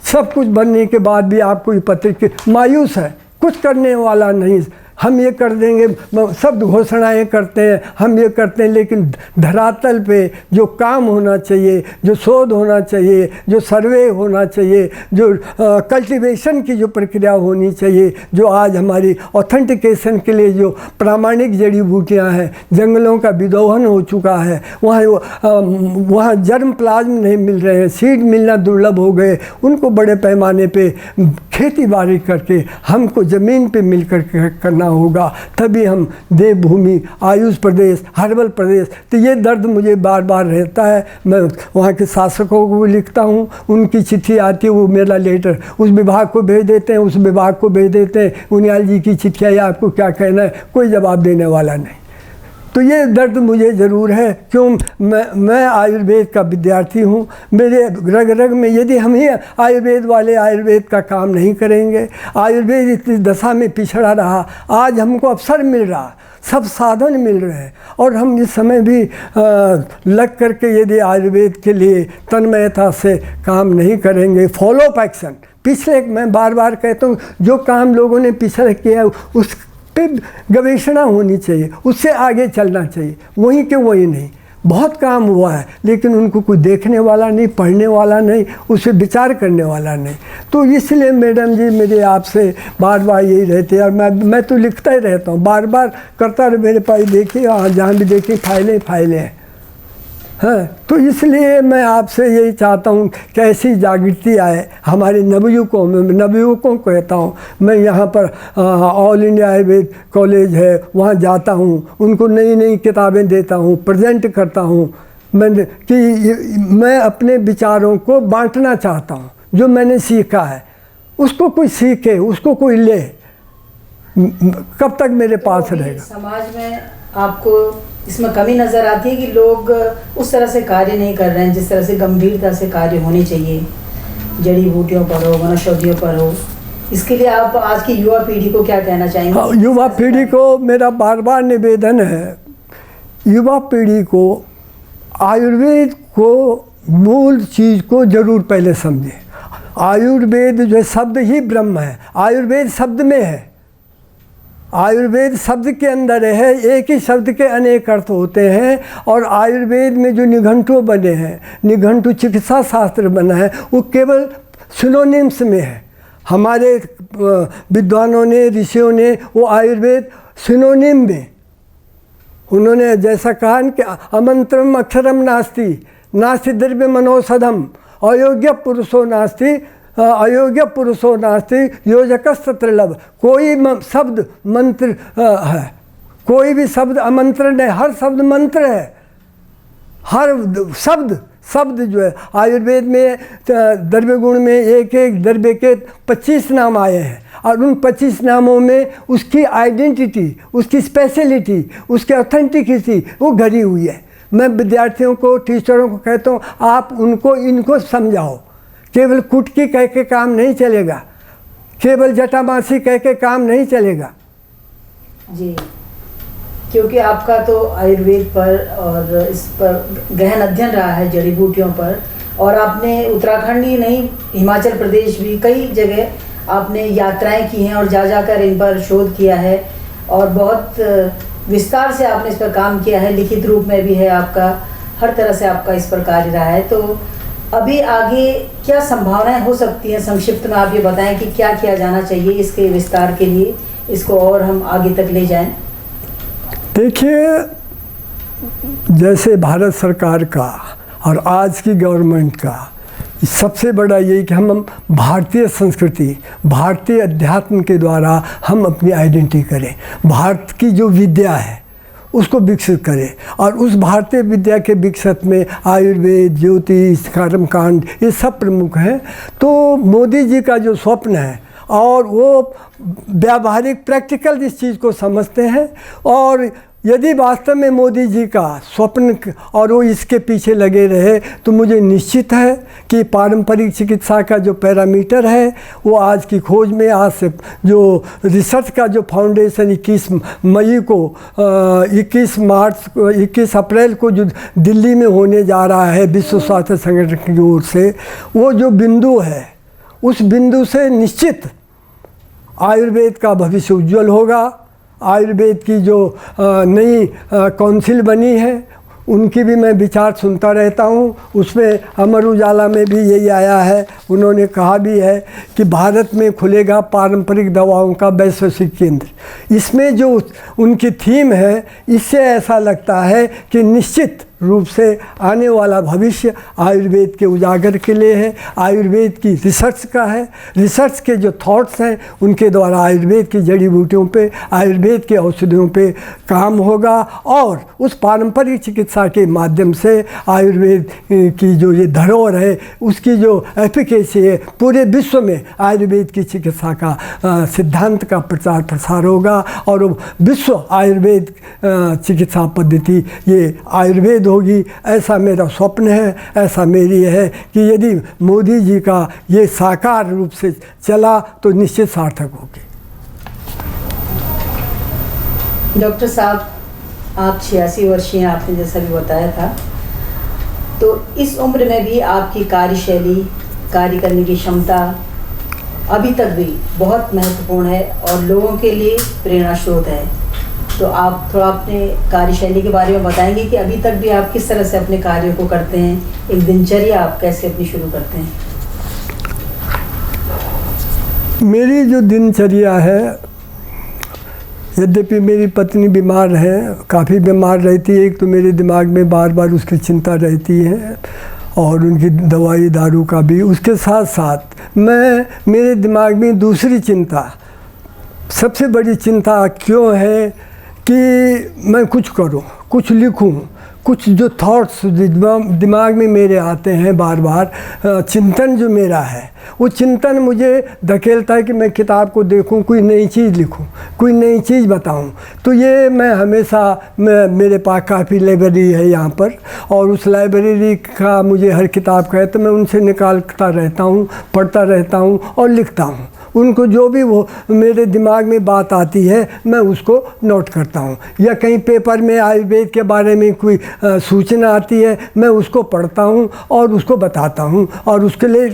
Speaker 2: सब कुछ बनने के बाद भी आपको ये पत्र मायूस है, कुछ करने वाला नहीं। हम ये कर देंगे, सब घोषणाएं करते हैं, हम ये करते हैं, लेकिन धरातल पे जो काम होना चाहिए, जो शोध होना चाहिए, जो सर्वे होना चाहिए, जो कल्टीवेशन की जो प्रक्रिया होनी चाहिए, जो आज हमारी ऑथेंटिकेशन के लिए जो प्रामाणिक जड़ी बूटियाँ हैं, जंगलों का विदोहन हो चुका है, वहाँ जर्म प्लाज्म नहीं मिल रहे हैं, सीड मिलना दुर्लभ हो गए। उनको बड़े पैमाने पे खेती बाड़ी करके हमको ज़मीन पे मिल कर करना होगा, तभी हम देवभूमि, आयुष प्रदेश, हर्बल प्रदेश। तो ये दर्द मुझे बार बार रहता है। मैं वहाँ के शासकों को भी लिखता हूँ, उनकी चिट्ठी आती है, वो मेरा लेटर उस विभाग को भेज देते हैं, उस विभाग को भेज देते हैं, उनियाल जी की चिट्ठी आई, आपको क्या कहना है, कोई जवाब देने वाला नहीं। तो ये दर्द मुझे ज़रूर है। क्यों? मैं आयुर्वेद का विद्यार्थी हूँ। मेरे रग रग में, यदि हम ही आयुर्वेद वाले आयुर्वेद का काम नहीं करेंगे, आयुर्वेद इतनी दशा में पिछड़ा रहा, आज हमको अवसर मिल रहा, सब साधन मिल रहे हैं, और हम इस समय भी लग करके यदि आयुर्वेद के लिए तन्मयता से काम नहीं करेंगे, फॉलो अप एक्शन, पिछले, मैं बार बार कहता हूँ, जो काम लोगों ने पिछले किया उस पे गवेषणा होनी चाहिए, उससे आगे चलना चाहिए, वहीं के वहीं नहीं। बहुत काम हुआ है लेकिन उनको कोई देखने वाला नहीं, पढ़ने वाला नहीं, उस पर विचार करने वाला नहीं। तो इसलिए मैडम जी मेरे आपसे बार बार यही रहते हैं, और मैं तो लिखता ही रहता हूँ, बार बार करता रहे। मेरे पास देखिए, जहाँ भी देखिए फाइलें हैं, हाँ। तो इसलिए मैं आपसे यही चाहता हूँ कि ऐसी जागृति आए हमारे नवयुवकों में। नवयुवकों को कहता हूँ, मैं यहाँ पर ऑल इंडिया आयुर्वेद कॉलेज है, वहाँ जाता हूँ, उनको नई नई किताबें देता हूँ, प्रेजेंट करता हूँ। मैं अपने विचारों को बांटना चाहता हूँ, जो मैंने सीखा है उसको कोई सीखे, उसको कोई ले। कब तक मेरे पास रहेगा?
Speaker 1: समाज में आपको इसमें कमी नज़र आती है कि लोग उस तरह से कार्य नहीं कर रहे हैं जिस तरह से गंभीरता से कार्य होने चाहिए, जड़ी बूटियों पर हो, वनौषधियों पर हो। इसके लिए आप आज की युवा पीढ़ी को क्या कहना चाहेंगे?
Speaker 2: हाँ, युवा पीढ़ी को मेरा बार बार निवेदन है, युवा पीढ़ी को आयुर्वेद को मूल चीज़ को ज़रूर पहले समझे। आयुर्वेद जो है शब्द ही ब्रह्म है, आयुर्वेद शब्द में है, आयुर्वेद शब्द के अंदर है, एक ही शब्द के अनेक अर्थ होते हैं। और आयुर्वेद में जो निघंटु बने हैं, निघंटु चिकित्सा शास्त्र बना है, वो केवल सिनोनिम्स में है। हमारे विद्वानों ने, ऋषियों ने वो आयुर्वेद सिनोनिम में उन्होंने जैसा कहा कि अमंत्रम अक्षरम नास्ति, नास्ति द्रव्य मनोषधम, अयोग्य पुरुषो नास्ति, अयोग्य पुरुषो नास्ति योजकस्तत्र लभ। कोई शब्द मंत्र है, कोई भी शब्द अमंत्रण है, हर शब्द मंत्र है। हर शब्द जो है आयुर्वेद में द्रव्य गुण में एक एक द्रव्य के 25 नाम आए हैं, और उन 25 नामों में उसकी आइडेंटिटी, उसकी स्पेशलिटी, उसकी ऑथेंटिसिटी वो घड़ी हुई है। मैं विद्यार्थियों को, टीचरों को कहता हूँ, आप इनको समझाओ। केवल कुटकी कह के काम नहीं चलेगा, केवल जटामासी कह के काम नहीं चलेगा
Speaker 1: जी। क्योंकि आपका तो आयुर्वेद पर और इस पर गहन अध्ययन रहा है, जड़ी बूटियों पर, और आपने उत्तराखंड ही नहीं, हिमाचल प्रदेश भी कई जगह आपने यात्राएं की हैं और जा जाकर इन पर शोध किया है, और बहुत विस्तार से आपने इस पर काम किया है, लिखित रूप में भी है आपका, हर तरह से आपका इस पर कार्य रहा है। तो अभी आगे क्या संभावनाएं हो सकती हैं? संक्षिप्त में आप ये बताएं कि क्या किया जाना चाहिए इसके विस्तार के लिए, इसको और हम आगे तक ले जाएं।
Speaker 2: देखिए, जैसे भारत सरकार का और आज की गवर्नमेंट का सबसे बड़ा यही कि हम भारतीय संस्कृति, भारतीय अध्यात्म के द्वारा हम अपनी आइडेंटिटी करें, भारत की जो विद्या है उसको विकसित करें। और उस भारतीय विद्या के विकसित में आयुर्वेद, ज्योतिष, कर्मकांड ये सब प्रमुख हैं। तो मोदी जी का जो स्वप्न है, और वो व्यावहारिक प्रैक्टिकल इस चीज़ को समझते हैं, और यदि वास्तव में मोदी जी का स्वप्न और वो इसके पीछे लगे रहे, तो मुझे निश्चित है कि पारंपरिक चिकित्सा का जो पैरामीटर है वो आज की खोज में, आज से जो रिसर्च का जो फाउंडेशन 21 मई को 21 अप्रैल को जो दिल्ली में होने जा रहा है विश्व स्वास्थ्य संगठन की ओर से, वो जो बिंदु है, उस बिंदु से निश्चित आयुर्वेद का भविष्य उज्जवल होगा। आयुर्वेद की जो नई काउंसिल बनी है उनकी भी मैं विचार सुनता रहता हूँ। उसमें अमर उजाला में भी यही आया है, उन्होंने कहा भी है कि भारत में खुलेगा पारंपरिक दवाओं का वैश्विक केंद्र। इसमें जो उनकी थीम है, इससे ऐसा लगता है कि निश्चित रूप से आने वाला भविष्य आयुर्वेद के उजागर के लिए है, आयुर्वेद की रिसर्च का है। रिसर्च के जो थॉट्स हैं उनके द्वारा आयुर्वेद की जड़ी बूटियों पे, आयुर्वेद के औषधियों पे काम होगा और उस पारंपरिक चिकित्सा के माध्यम से आयुर्वेद की जो ये धरोहर है उसकी जो एफिकेसी है पूरे विश्व में आयुर्वेद की चिकित्सा का सिद्धांत का प्रचार प्रसार होगा और विश्व आयुर्वेद चिकित्सा पद्धति ये आयुर्वेद होगी। ऐसा मेरा स्वप्न है, ऐसा मेरी है कि यदि मोदी जी का ये साकार रूप से चला तो निश्चित सार्थक होगी।
Speaker 1: डॉक्टर साहब, आप 86 वर्षीय, आपने जैसा भी बताया था, तो इस उम्र में भी आपकी कार्यशैली, कार्य करने की क्षमता अभी तक भी बहुत महत्वपूर्ण है और लोगों के लिए प्रेरणा स्रोत है। तो आप थोड़ा अपने कार्यशैली के बारे में बताएंगे कि अभी तक भी आप किस तरह से अपने कार्यों को करते हैं, एक दिनचर्या आप कैसे अपनी शुरू करते हैं?
Speaker 2: मेरी जो दिनचर्या है, यद्यपि मेरी पत्नी बीमार है, काफ़ी बीमार रहती है, एक तो मेरे दिमाग में बार बार उसकी चिंता रहती है और उनकी दवाई दारू का भी, उसके साथ साथ मेरे दिमाग में दूसरी चिंता, सबसे बड़ी चिंता क्यों है कि मैं कुछ करूं, कुछ लिखूं, कुछ जो थॉट्स दिमाग में मेरे आते हैं बार बार, चिंतन जो मेरा है वो चिंतन मुझे धकेलता है कि मैं किताब को देखूं, कोई नई चीज़ लिखूं, कोई नई चीज़ बताऊं। तो ये मैं हमेशा, मेरे पास काफ़ी लाइब्रेरी है यहाँ पर और उस लाइब्रेरी का मुझे हर किताब का है तो मैं उनसे निकालता रहता हूँ, पढ़ता रहता हूँ और लिखता हूँ। उनको जो भी वो मेरे दिमाग में बात आती है मैं उसको नोट करता हूँ, या कहीं पेपर में आयुर्वेद के बारे में कोई सूचना आती है मैं उसको पढ़ता हूँ और उसको बताता हूँ और उसके लिए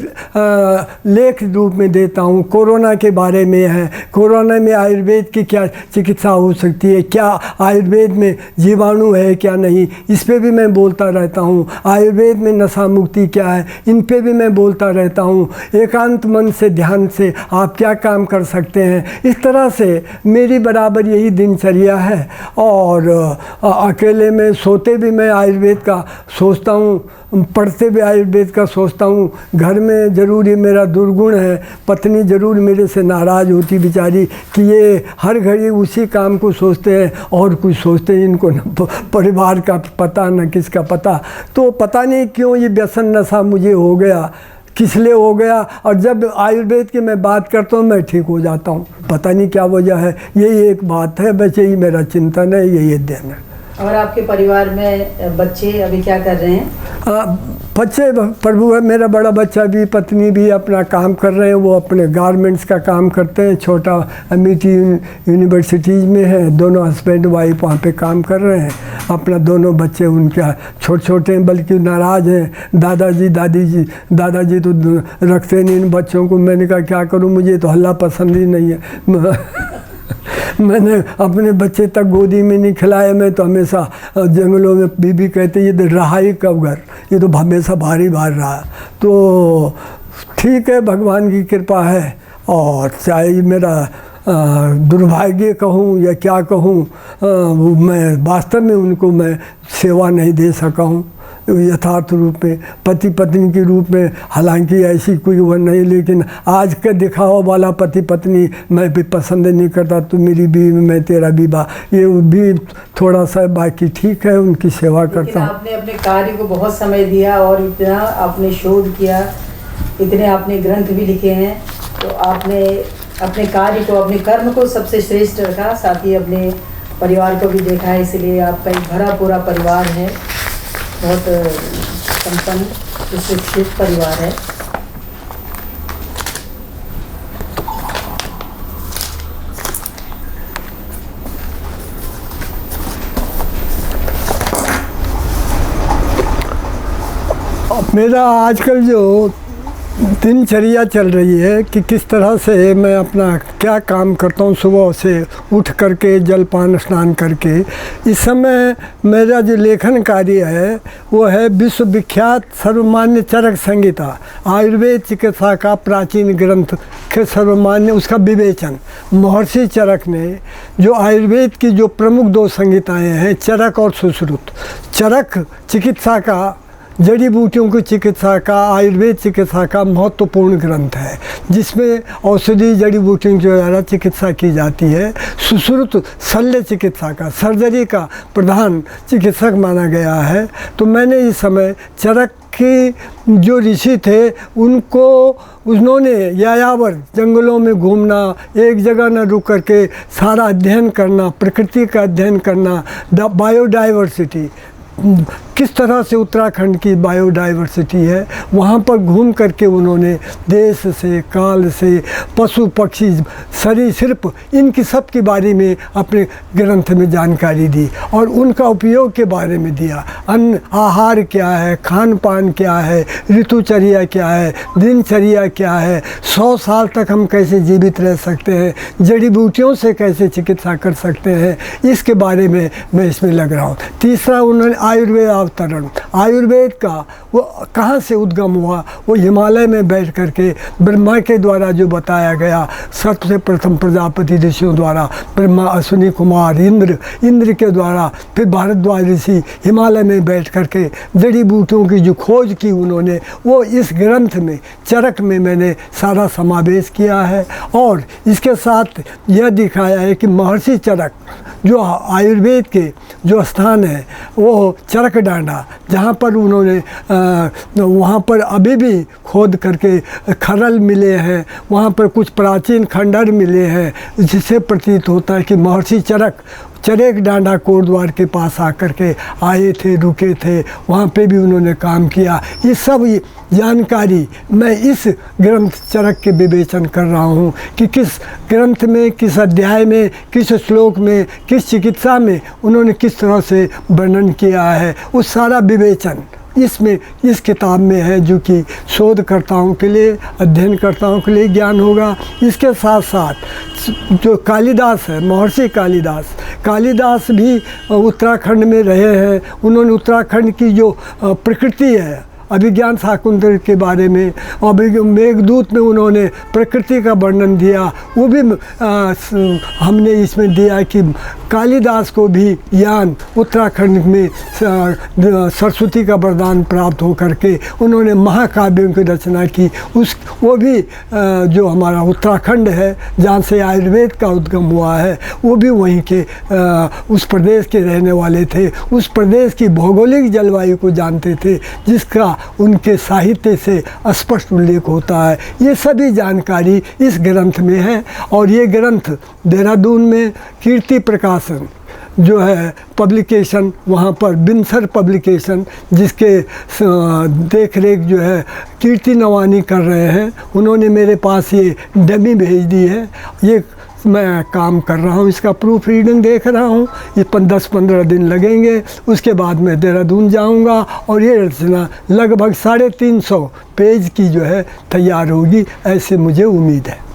Speaker 2: लेख रूप में देता हूँ। कोरोना के बारे में है, कोरोना में आयुर्वेद की क्या चिकित्सा हो सकती है, क्या आयुर्वेद में जीवाणु है क्या नहीं, इस पर भी मैं बोलता रहता हूँ। आयुर्वेद में नशा मुक्ति क्या है, इन पे भी मैं बोलता रहता हूँ। एकांत मन से, ध्यान से आप क्या काम कर सकते हैं, इस तरह से मेरी बराबर यही दिनचर्या है। और अकेले में सोते भी मैं आयुर्वेद का सोचता हूँ, पढ़ते भी आयुर्वेद का सोचता हूँ। घर में ज़रूर ये मेरा दुर्गुण है, पत्नी ज़रूर मेरे से नाराज़ होती बेचारी कि ये हर घड़ी उसी काम को सोचते हैं और कुछ सोचते हैं, इनको न परिवार का पता न किसका पता। तो पता नहीं क्यों ये व्यसन नशा मुझे हो गया, किस लिए हो गया, और जब आयुर्वेद की मैं बात करता हूँ मैं ठीक हो जाता हूँ, पता नहीं क्या वजह है। यही एक बात है, बस यही मेरा चिंतन है, यही अध्ययन है।
Speaker 1: और आपके परिवार में बच्चे अभी क्या कर रहे हैं?
Speaker 2: बच्चे प्रभु है, मेरा बड़ा बच्चा भी, पत्नी भी अपना काम कर रहे हैं, वो अपने गारमेंट्स का काम करते हैं। छोटा अमेठी यूनिवर्सिटीज़ में है, दोनों हस्बैंड वाइफ वहाँ पे काम कर रहे हैं। अपना दोनों बच्चे उनके छोटे छोटे हैं, बल्कि नाराज़ हैं। दादाजी तो रखते नहीं इन बच्चों को। मैंने कहा क्या करूँ, मुझे तो हल्ला पसंद ही नहीं है। मैंने अपने बच्चे तक गोदी में नहीं खिलाया। मैं तो हमेशा जंगलों में, बीबी कहते ये रहा ही कब घर, ये तो हमेशा भारी भार रहा। तो ठीक है, भगवान की कृपा है। और चाहे मेरा दुर्भाग्य कहूँ या क्या कहूँ, मैं वास्तव में उनको मैं सेवा नहीं दे सका हूँ यथार्थ रूप में, पति पत्नी के रूप में। हालांकि ऐसी कोई वो नहीं, लेकिन आज का दिखावा वाला पति पत्नी मैं भी पसंद नहीं करता। तो मेरी भी, मैं तेरा विवाह, ये भी थोड़ा सा बाकी ठीक है, उनकी सेवा करता हूँ।
Speaker 1: आपने अपने कार्य को बहुत समय दिया और इतना आपने शोध किया, इतने आपने ग्रंथ भी लिखे हैं, तो आपने अपने कार्य को, अपने कर्म को सबसे श्रेष्ठ रखा, साथ ही अपने परिवार को भी देखा है। इसलिए आपका एक भरा पूरा परिवार है, बहुत संपन्न सुशिक्षित परिवार है।
Speaker 2: मेरा आजकल जो दिनचर्या चल रही है कि किस तरह से मैं अपना क्या काम करता हूँ। सुबह से उठ करके जलपान स्नान करके इस समय मेरा जो लेखन कार्य है वो है विश्वविख्यात सर्वमान्य चरक संहिता, आयुर्वेद चिकित्सा का प्राचीन ग्रंथ के सर्वमान्य उसका विवेचन। महर्षि चरक ने जो आयुर्वेद की जो प्रमुख 2 संहिताएं हैं, चरक और सुश्रुत। चरक चिकित्सा का, जड़ी बूटियों की चिकित्सा का, आयुर्वेद चिकित्सा का महत्वपूर्ण ग्रंथ है जिसमें औषधि जड़ी बूटियों के द्वारा चिकित्सा की जाती है। सुश्रुत शल्य चिकित्सा का, सर्जरी का प्रधान चिकित्सक माना गया है। तो मैंने इस समय चरक के जो ऋषि थे उन्होंने यायावर जंगलों में घूमना, एक जगह न रुक करके सारा अध्ययन करना, प्रकृति का अध्ययन करना, बायोडाइवर्सिटी, किस तरह से उत्तराखंड की बायोडाइवर्सिटी है, वहाँ पर घूम करके उन्होंने देश से, काल से, पशु पक्षी, सरीसृप, इनकी सब के बारे में अपने ग्रंथ में जानकारी दी और उनका उपयोग के बारे में दिया। अन्न, आहार क्या है, खान पान क्या है, ऋतुचर्या क्या है, दिनचर्या क्या है, 100 साल तक हम कैसे जीवित रह सकते हैं, जड़ी बूटियों से कैसे चिकित्सा कर सकते हैं, इसके बारे में मैं इसमें लग रहा हूँ। तीसरा, उन्होंने आयुर्वेद अवतरण, आयुर्वेद का वो कहाँ से उद्गम हुआ, वो हिमालय में बैठ करके ब्रह्मा के द्वारा जो बताया गया, सबसे प्रथम प्रजापति ऋषियों द्वारा, ब्रह्मा, अश्विनी कुमार, इंद्र के द्वारा, फिर भारद्वाज ऋषि हिमालय में बैठ करके जड़ी बूटियों की जो खोज की उन्होंने, वो इस ग्रंथ में, चरक में मैंने सारा समावेश किया है। और इसके साथ यह दिखाया है कि महर्षि चरक जो आयुर्वेद के जो स्थान है वो चरक डांडा, जहाँ पर उन्होंने वहाँ पर अभी भी खोद करके खरल मिले हैं, वहाँ पर कुछ प्राचीन खंडहर मिले हैं, जिससे प्रतीत होता है कि महर्षि चरक चरेक डांडा कोटद्वार के पास आकर के आए थे, रुके थे, वहाँ पे भी उन्होंने काम किया। ये सब जानकारी मैं इस ग्रंथ चरक के विवेचन कर रहा हूँ कि किस ग्रंथ में, किस अध्याय में, किस श्लोक में, किस चिकित्सा में उन्होंने किस तरह से वर्णन किया है, उस सारा विवेचन इसमें, इस किताब में है, जो कि शोधकर्ताओं के लिए, अध्ययनकर्ताओं के लिए ज्ञान होगा। इसके साथ साथ जो कालिदास है, महर्षि कालिदास भी उत्तराखंड में रहे हैं। उन्होंने उत्तराखंड की जो प्रकृति है, अभिज्ञान शाकुंतल के बारे में, और मेघदूत में उन्होंने प्रकृति का वर्णन दिया, वो भी हमने इसमें दिया कि कालिदास को भी ज्ञान उत्तराखंड में सरस्वती का वरदान प्राप्त हो करके उन्होंने महाकाव्यों की रचना की। वो भी जो हमारा उत्तराखंड है, जहाँ से आयुर्वेद का उद्गम हुआ है, वो भी वहीं के उस प्रदेश के रहने वाले थे, उस प्रदेश की भौगोलिक जलवायु को जानते थे, जिसका उनके साहित्य से स्पष्ट उल्लेख होता है। ये सभी जानकारी इस ग्रंथ में है। और ये ग्रंथ देहरादून में कीर्ति प्रकाशन जो है पब्लिकेशन, वहाँ पर बिनसर पब्लिकेशन, जिसके देख रेख जो है कीर्ति नवानी कर रहे हैं, उन्होंने मेरे पास ये डमी भेज दी है। ये मैं काम कर रहा हूँ, इसका प्रूफ रीडिंग देख रहा हूँ। ये 10-15 दिन लगेंगे, उसके बाद मैं देहरादून जाऊँगा और ये रचना लगभग 350 पेज की जो है तैयार होगी, ऐसे मुझे उम्मीद है।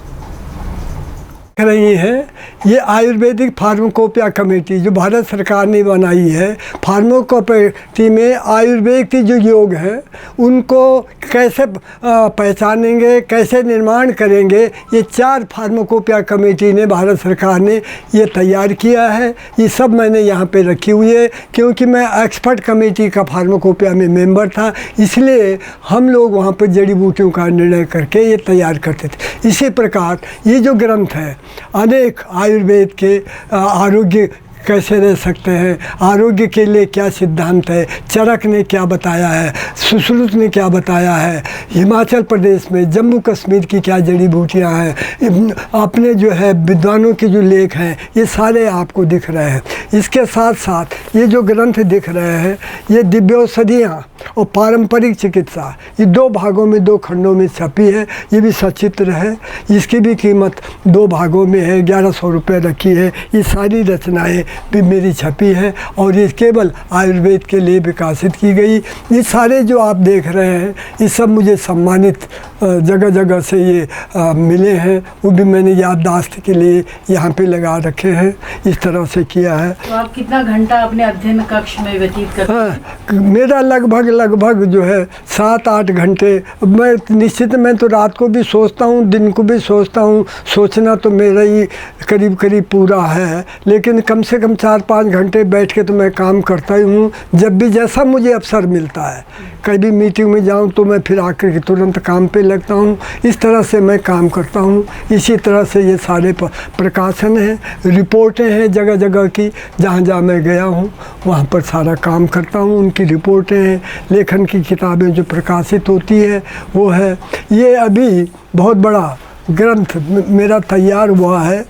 Speaker 2: देख रही हैं, ये आयुर्वेदिक फार्माकोपिया कमेटी जो भारत सरकार ने बनाई है, फार्माकोपिया में आयुर्वेद की जो योग हैं उनको कैसे पहचानेंगे, कैसे निर्माण करेंगे, ये 4 फार्माकोपिया कमेटी ने, भारत सरकार ने ये तैयार किया है। ये सब मैंने यहाँ पे रखी हुई है, क्योंकि मैं एक्सपर्ट कमेटी का फार्माकोपिया में मेंबर था, इसलिए हम लोग वहाँ पर जड़ी बूटियों का निर्णय करके ये तैयार करते थे। इसी प्रकार ये जो ग्रंथ है, अनेक आयुर्वेद के आरोग्य कैसे रह सकते हैं, आरोग्य के लिए क्या सिद्धांत है, चरक ने क्या बताया है, सुश्रुत ने क्या बताया है, हिमाचल प्रदेश में, जम्मू कश्मीर की क्या जड़ी बूटियाँ हैं, अपने जो है विद्वानों के जो लेख हैं, ये सारे आपको दिख रहे हैं। इसके साथ साथ ये जो ग्रंथ दिख रहे हैं, ये दिव्यौषधियाँ और पारंपरिक चिकित्सा, ये 2 भागों में, 2 खंडों में छपी है। ये भी सचित्र है, इसकी भी कीमत 2 भागों में है, 1100 रुपये रखी है। ये सारी रचनाएँ भी मेरी छपी है और ये केवल आयुर्वेद के लिए विकासित की गई। ये सारे जो आप देख रहे हैं ये सब मुझे सम्मानित जगह जगह से ये मिले हैं, वो भी मैंने याददाश्त के लिए यहाँ पे लगा रखे हैं, इस तरह से किया है।
Speaker 1: तो आप कितना घंटा अपने अध्ययन कक्ष में व्यतीत करते हैं?
Speaker 2: हाँ, मेरा लगभग जो है 7-8 घंटे। मैं तो रात को भी सोचता हूँ, दिन को भी सोचता हूँ, सोचना तो मेरा ही करीब पूरा है, लेकिन कम से कम 4-5 घंटे बैठ के तो मैं काम करता ही हूँ, जब भी जैसा मुझे अवसर मिलता है। कभी मीटिंग में जाऊँ तो मैं फिर आकर के तुरंत काम पे लगता हूँ, इस तरह से मैं काम करता हूँ। इसी तरह से ये सारे प्रकाशन हैं, रिपोर्टें हैं जगह जगह की, जहाँ जहाँ मैं गया हूँ वहाँ पर सारा काम करता हूँ। उनकी रिपोर्टें हैं, लेखन की किताबें जो प्रकाशित होती है वो है। ये अभी बहुत बड़ा ग्रंथ मेरा तैयार हुआ है,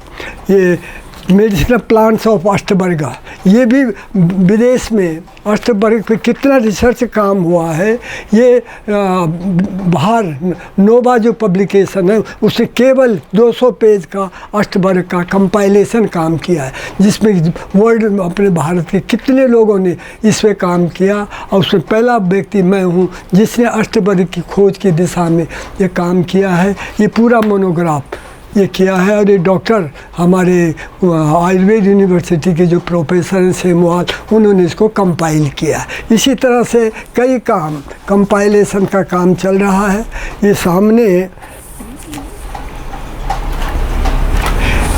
Speaker 2: ये मेडिसिनल प्लांट्स ऑफ अष्टबर्गा। ये भी विदेश में अष्टबर्ग पे कितना रिसर्च काम हुआ है। ये बाहर नोवा जो पब्लिकेशन है उससे केवल 200 पेज का अष्टबर्ग का कंपाइलेशन काम किया है, जिसमें वर्ल्ड अपने भारत के कितने लोगों ने इस पर काम किया, और उसमें पहला व्यक्ति मैं हूँ जिसने अष्टबर्ग की खोज की दिशा में ये काम किया है। ये पूरा मोनोग्राफ ये किया है, और ये डॉक्टर हमारे आयुर्वेद यूनिवर्सिटी के जो प्रोफेसर हैं सेमवाल, उन्होंने इसको कंपाइल किया। इसी तरह से कई काम कंपाइलेशन का काम चल रहा है। ये सामने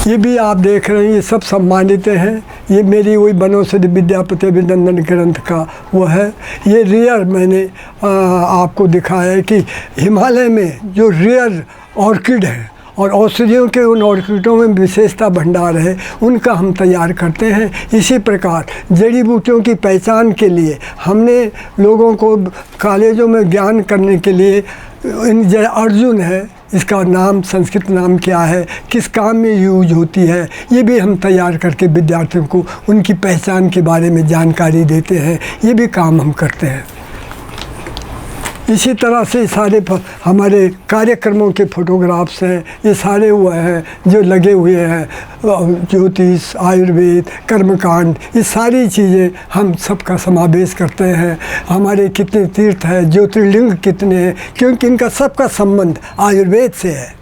Speaker 2: ये भी आप देख रहे हैं, ये सब सम्मानित हैं। ये मेरी वही बनौषधि विद्यापति अभिनंदन ग्रंथ का वो है। ये रेयर मैंने आपको दिखाया है कि हिमालय में जो रेयर ऑर्किड है और औषधियों के उन ऑर्किडों में विशेषता भंडार है, उनका हम तैयार करते हैं। इसी प्रकार जड़ी बूटियों की पहचान के लिए हमने लोगों को कॉलेजों में ज्ञान करने के लिए अर्जुन है, इसका नाम संस्कृत नाम क्या है, किस काम में यूज होती है, ये भी हम तैयार करके विद्यार्थियों को उनकी पहचान के बारे में जानकारी देते हैं। ये भी काम हम करते हैं। इसी तरह से सारे हमारे कार्यक्रमों के फोटोग्राफ्स हैं, ये सारे हुए हैं जो लगे हुए हैं। ज्योतिष, आयुर्वेद, कर्मकांड, ये सारी चीज़ें हम सबका समावेश करते हैं। हमारे कितने तीर्थ हैं, ज्योतिर्लिंग कितने हैं, क्योंकि इनका सबका संबंध आयुर्वेद से है।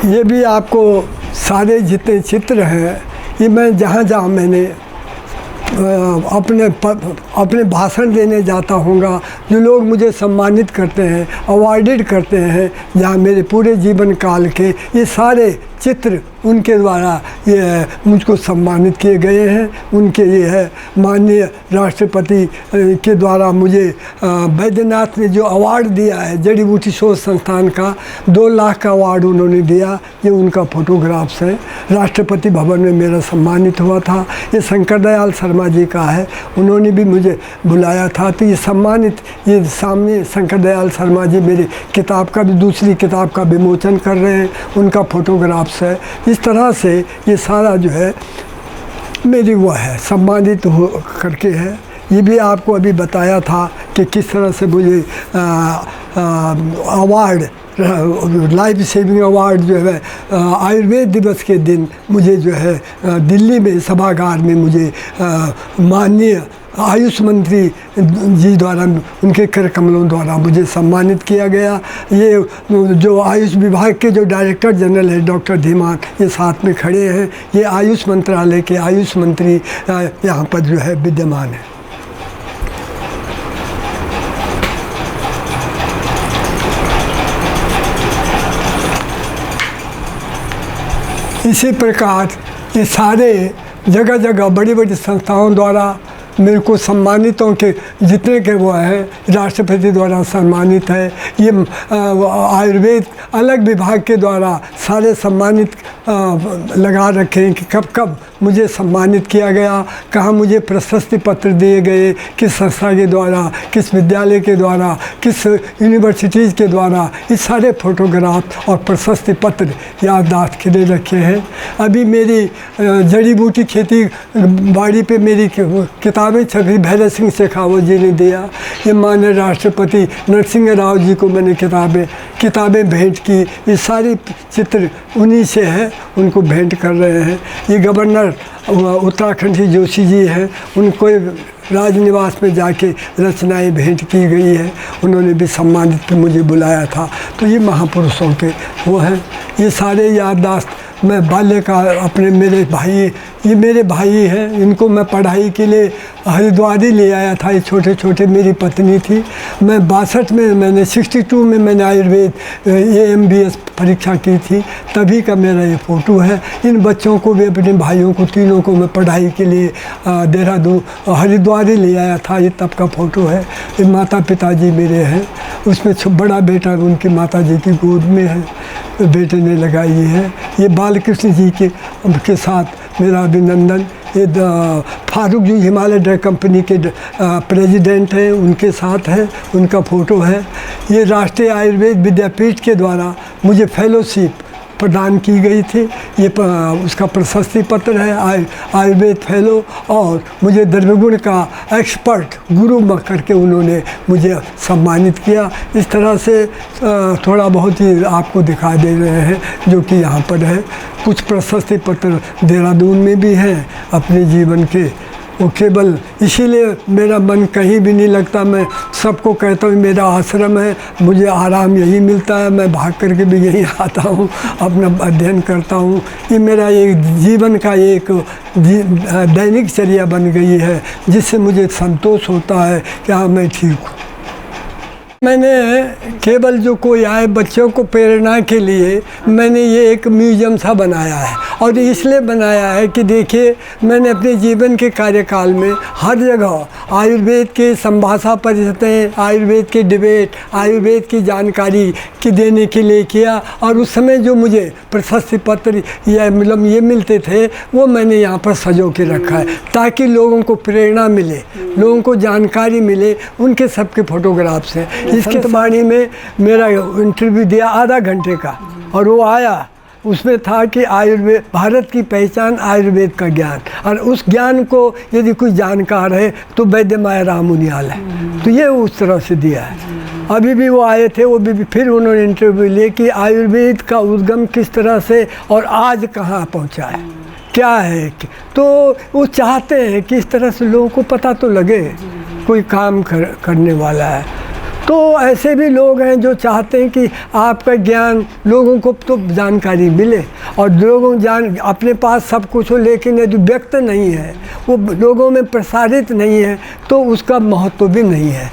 Speaker 2: ये भी आपको सारे जितने चित्र हैं, ये मैं जहाँ जहाँ मैंने अपने भाषण देने जाता होऊंगा, जो लोग मुझे सम्मानित करते हैं, अवार्डेड करते हैं, जहाँ मेरे पूरे जीवन काल के ये सारे चित्र उनके द्वारा ये मुझको सम्मानित किए गए हैं। उनके ये है माननीय राष्ट्रपति के द्वारा मुझे बैद्यनाथ ने जो अवार्ड दिया है जड़ी बूटी शोध संस्थान का, 2 लाख का अवार्ड उन्होंने दिया। ये उनका फोटोग्राफ्स है। राष्ट्रपति भवन में मेरा सम्मानित हुआ था। ये शंकर दयाल शर्मा जी का है, उन्होंने भी मुझे बुलाया था। तो ये सम्मानित, ये सामने शंकर दयाल शर्मा जी मेरी किताब का भी, दूसरी किताब का विमोचन कर रहे हैं, उनका फोटोग्राफ्स है। इस तरह से ये सारा जो है मेरी वो है सम्मानित हो करके है। ये भी आपको अभी बताया था कि किस तरह से मुझे अवार्ड, लाइफ सेविंग अवार्ड जो है आयुर्वेद दिवस के दिन मुझे जो है दिल्ली में सभागार में मुझे माननीय आयुष मंत्री जी द्वारा, उनके कर कमलों द्वारा मुझे सम्मानित किया गया। ये जो आयुष विभाग के जो डायरेक्टर जनरल है डॉक्टर धीमान, ये साथ में खड़े हैं। ये आयुष मंत्रालय के आयुष मंत्री यहाँ पर जो है विद्यमान है। इसी प्रकार ये सारे जगह जगह बड़ी बड़ी संस्थाओं द्वारा मेरे को सम्मानितों के जितने के वो हैं राष्ट्रपति द्वारा सम्मानित है। ये आयुर्वेद अलग विभाग के द्वारा सारे सम्मानित लगा रखे हैं कि कब कब मुझे सम्मानित किया गया, कहाँ मुझे प्रशस्ति पत्र दिए गए, किस संस्था के द्वारा, किस विद्यालय के द्वारा, किस यूनिवर्सिटीज़ के द्वारा, ये सारे फोटोग्राफ और प्रशस्ति पत्र याददाश्त के लिए रखे हैं। अभी मेरी जड़ी बूटी खेती बाड़ी पे मेरी किताबें छपी, भैरव सिंह शेखावत जी ने दिया। ये माननीय राष्ट्रपति नरसिंह राव जी को मैंने किताबें भेंट की। ये सारी चित्र उन्हीं से है, उनको भेंट कर रहे हैं। ये गवर्नर उत्तराखंड की जोशी जी हैं, उनको राजनिवास में जाके रचनाएं भेंट की गई है, उन्होंने भी सम्मानित पे मुझे बुलाया था। तो ये महापुरुषों के वो हैं। ये सारे याददाश्त मैं बाल्यकाल अपने ये मेरे भाई हैं, इनको मैं पढ़ाई के लिए हरिद्वार ही ले आया था। ये छोटे छोटे, मेरी पत्नी थी। मैं 62 में, मैंने 62 में मैंने आयुर्वेद AMBS परीक्षा की थी, तभी का मेरा ये फ़ोटो है। इन बच्चों को भी, अपने भाइयों को, तीनों को मैं पढ़ाई के लिए देहरादून हरिद्वार ही ले आया था। ये तब का फ़ोटो है। ये माता पिताजी मेरे हैं, उसमें बड़ा बेटा उनकी माता जी की गोद में है, बेटे ने लगाई है। ये बालकृष्ण जी के साथ मेरा अभिनंदन। ये फारूक जी हिमालय ड्रग कंपनी के प्रेसिडेंट हैं, उनके साथ है, उनका फ़ोटो है। ये राष्ट्रीय आयुर्वेद विद्यापीठ के द्वारा मुझे फेलोशिप प्रदान की गई थी। ये उसका प्रशस्ति पत्र है, आयुर्वेद फेलो। और मुझे द्रव्यगुण का एक्सपर्ट गुरु करके उन्होंने मुझे सम्मानित किया। इस तरह से थोड़ा बहुत ही आपको दिखा दे रहे हैं जो कि यहाँ पर है। कुछ प्रशस्ति पत्र देहरादून में भी हैं अपने जीवन के। वो केवल इसीलिए मेरा मन कहीं भी नहीं लगता। मैं सबको कहता हूँ मेरा आश्रम है, मुझे आराम यही मिलता है। मैं भाग करके भी यहीं आता हूँ, अपना अध्ययन करता हूँ। ये मेरा एक जीवन का एक दैनिक चर्या बन गई है, जिससे मुझे संतोष होता है कि हाँ, मैं ठीक हूँ। मैंने केवल जो कोई आए बच्चों को प्रेरणा के लिए मैंने ये एक म्यूज़ियम सा बनाया है। और इसलिए बनाया है कि देखिए, मैंने अपने जीवन के कार्यकाल में हर जगह आयुर्वेद के संभाषा परिषदें, आयुर्वेद के डिबेट, आयुर्वेद की जानकारी की देने के लिए किया। और उस समय जो मुझे प्रशस्ति पत्र या मतलब ये मिलते थे, वो मैंने यहाँ पर सजो के रखा है, ताकि लोगों को प्रेरणा मिले, लोगों को जानकारी मिले उनके सबके फोटोग्राफ्स हैं। इसके वाणी में मेरा इंटरव्यू दिया आधा घंटे का, और वो आया, उसमें था कि आयुर्वेद, भारत की पहचान आयुर्वेद का ज्ञान, और उस ज्ञान को यदि कोई जानकार है तो वैद्य मायाराम मुनियाल है। तो ये उस तरह से दिया है। अभी भी वो आए थे, वो भी फिर उन्होंने इंटरव्यू लिए कि आयुर्वेद का उद्गम किस तरह से और आज कहाँ पहुँचा है, क्या है। तो वो चाहते हैं कि इस तरह से लोगों को पता तो लगे कोई काम करने वाला है। तो ऐसे भी लोग हैं जो चाहते हैं कि आपका ज्ञान लोगों को तो जानकारी मिले, और लोगों अपने पास सब कुछ हो, लेकिन यदि व्यक्त नहीं है, वो लोगों में प्रसारित नहीं है, तो उसका महत्व भी नहीं है।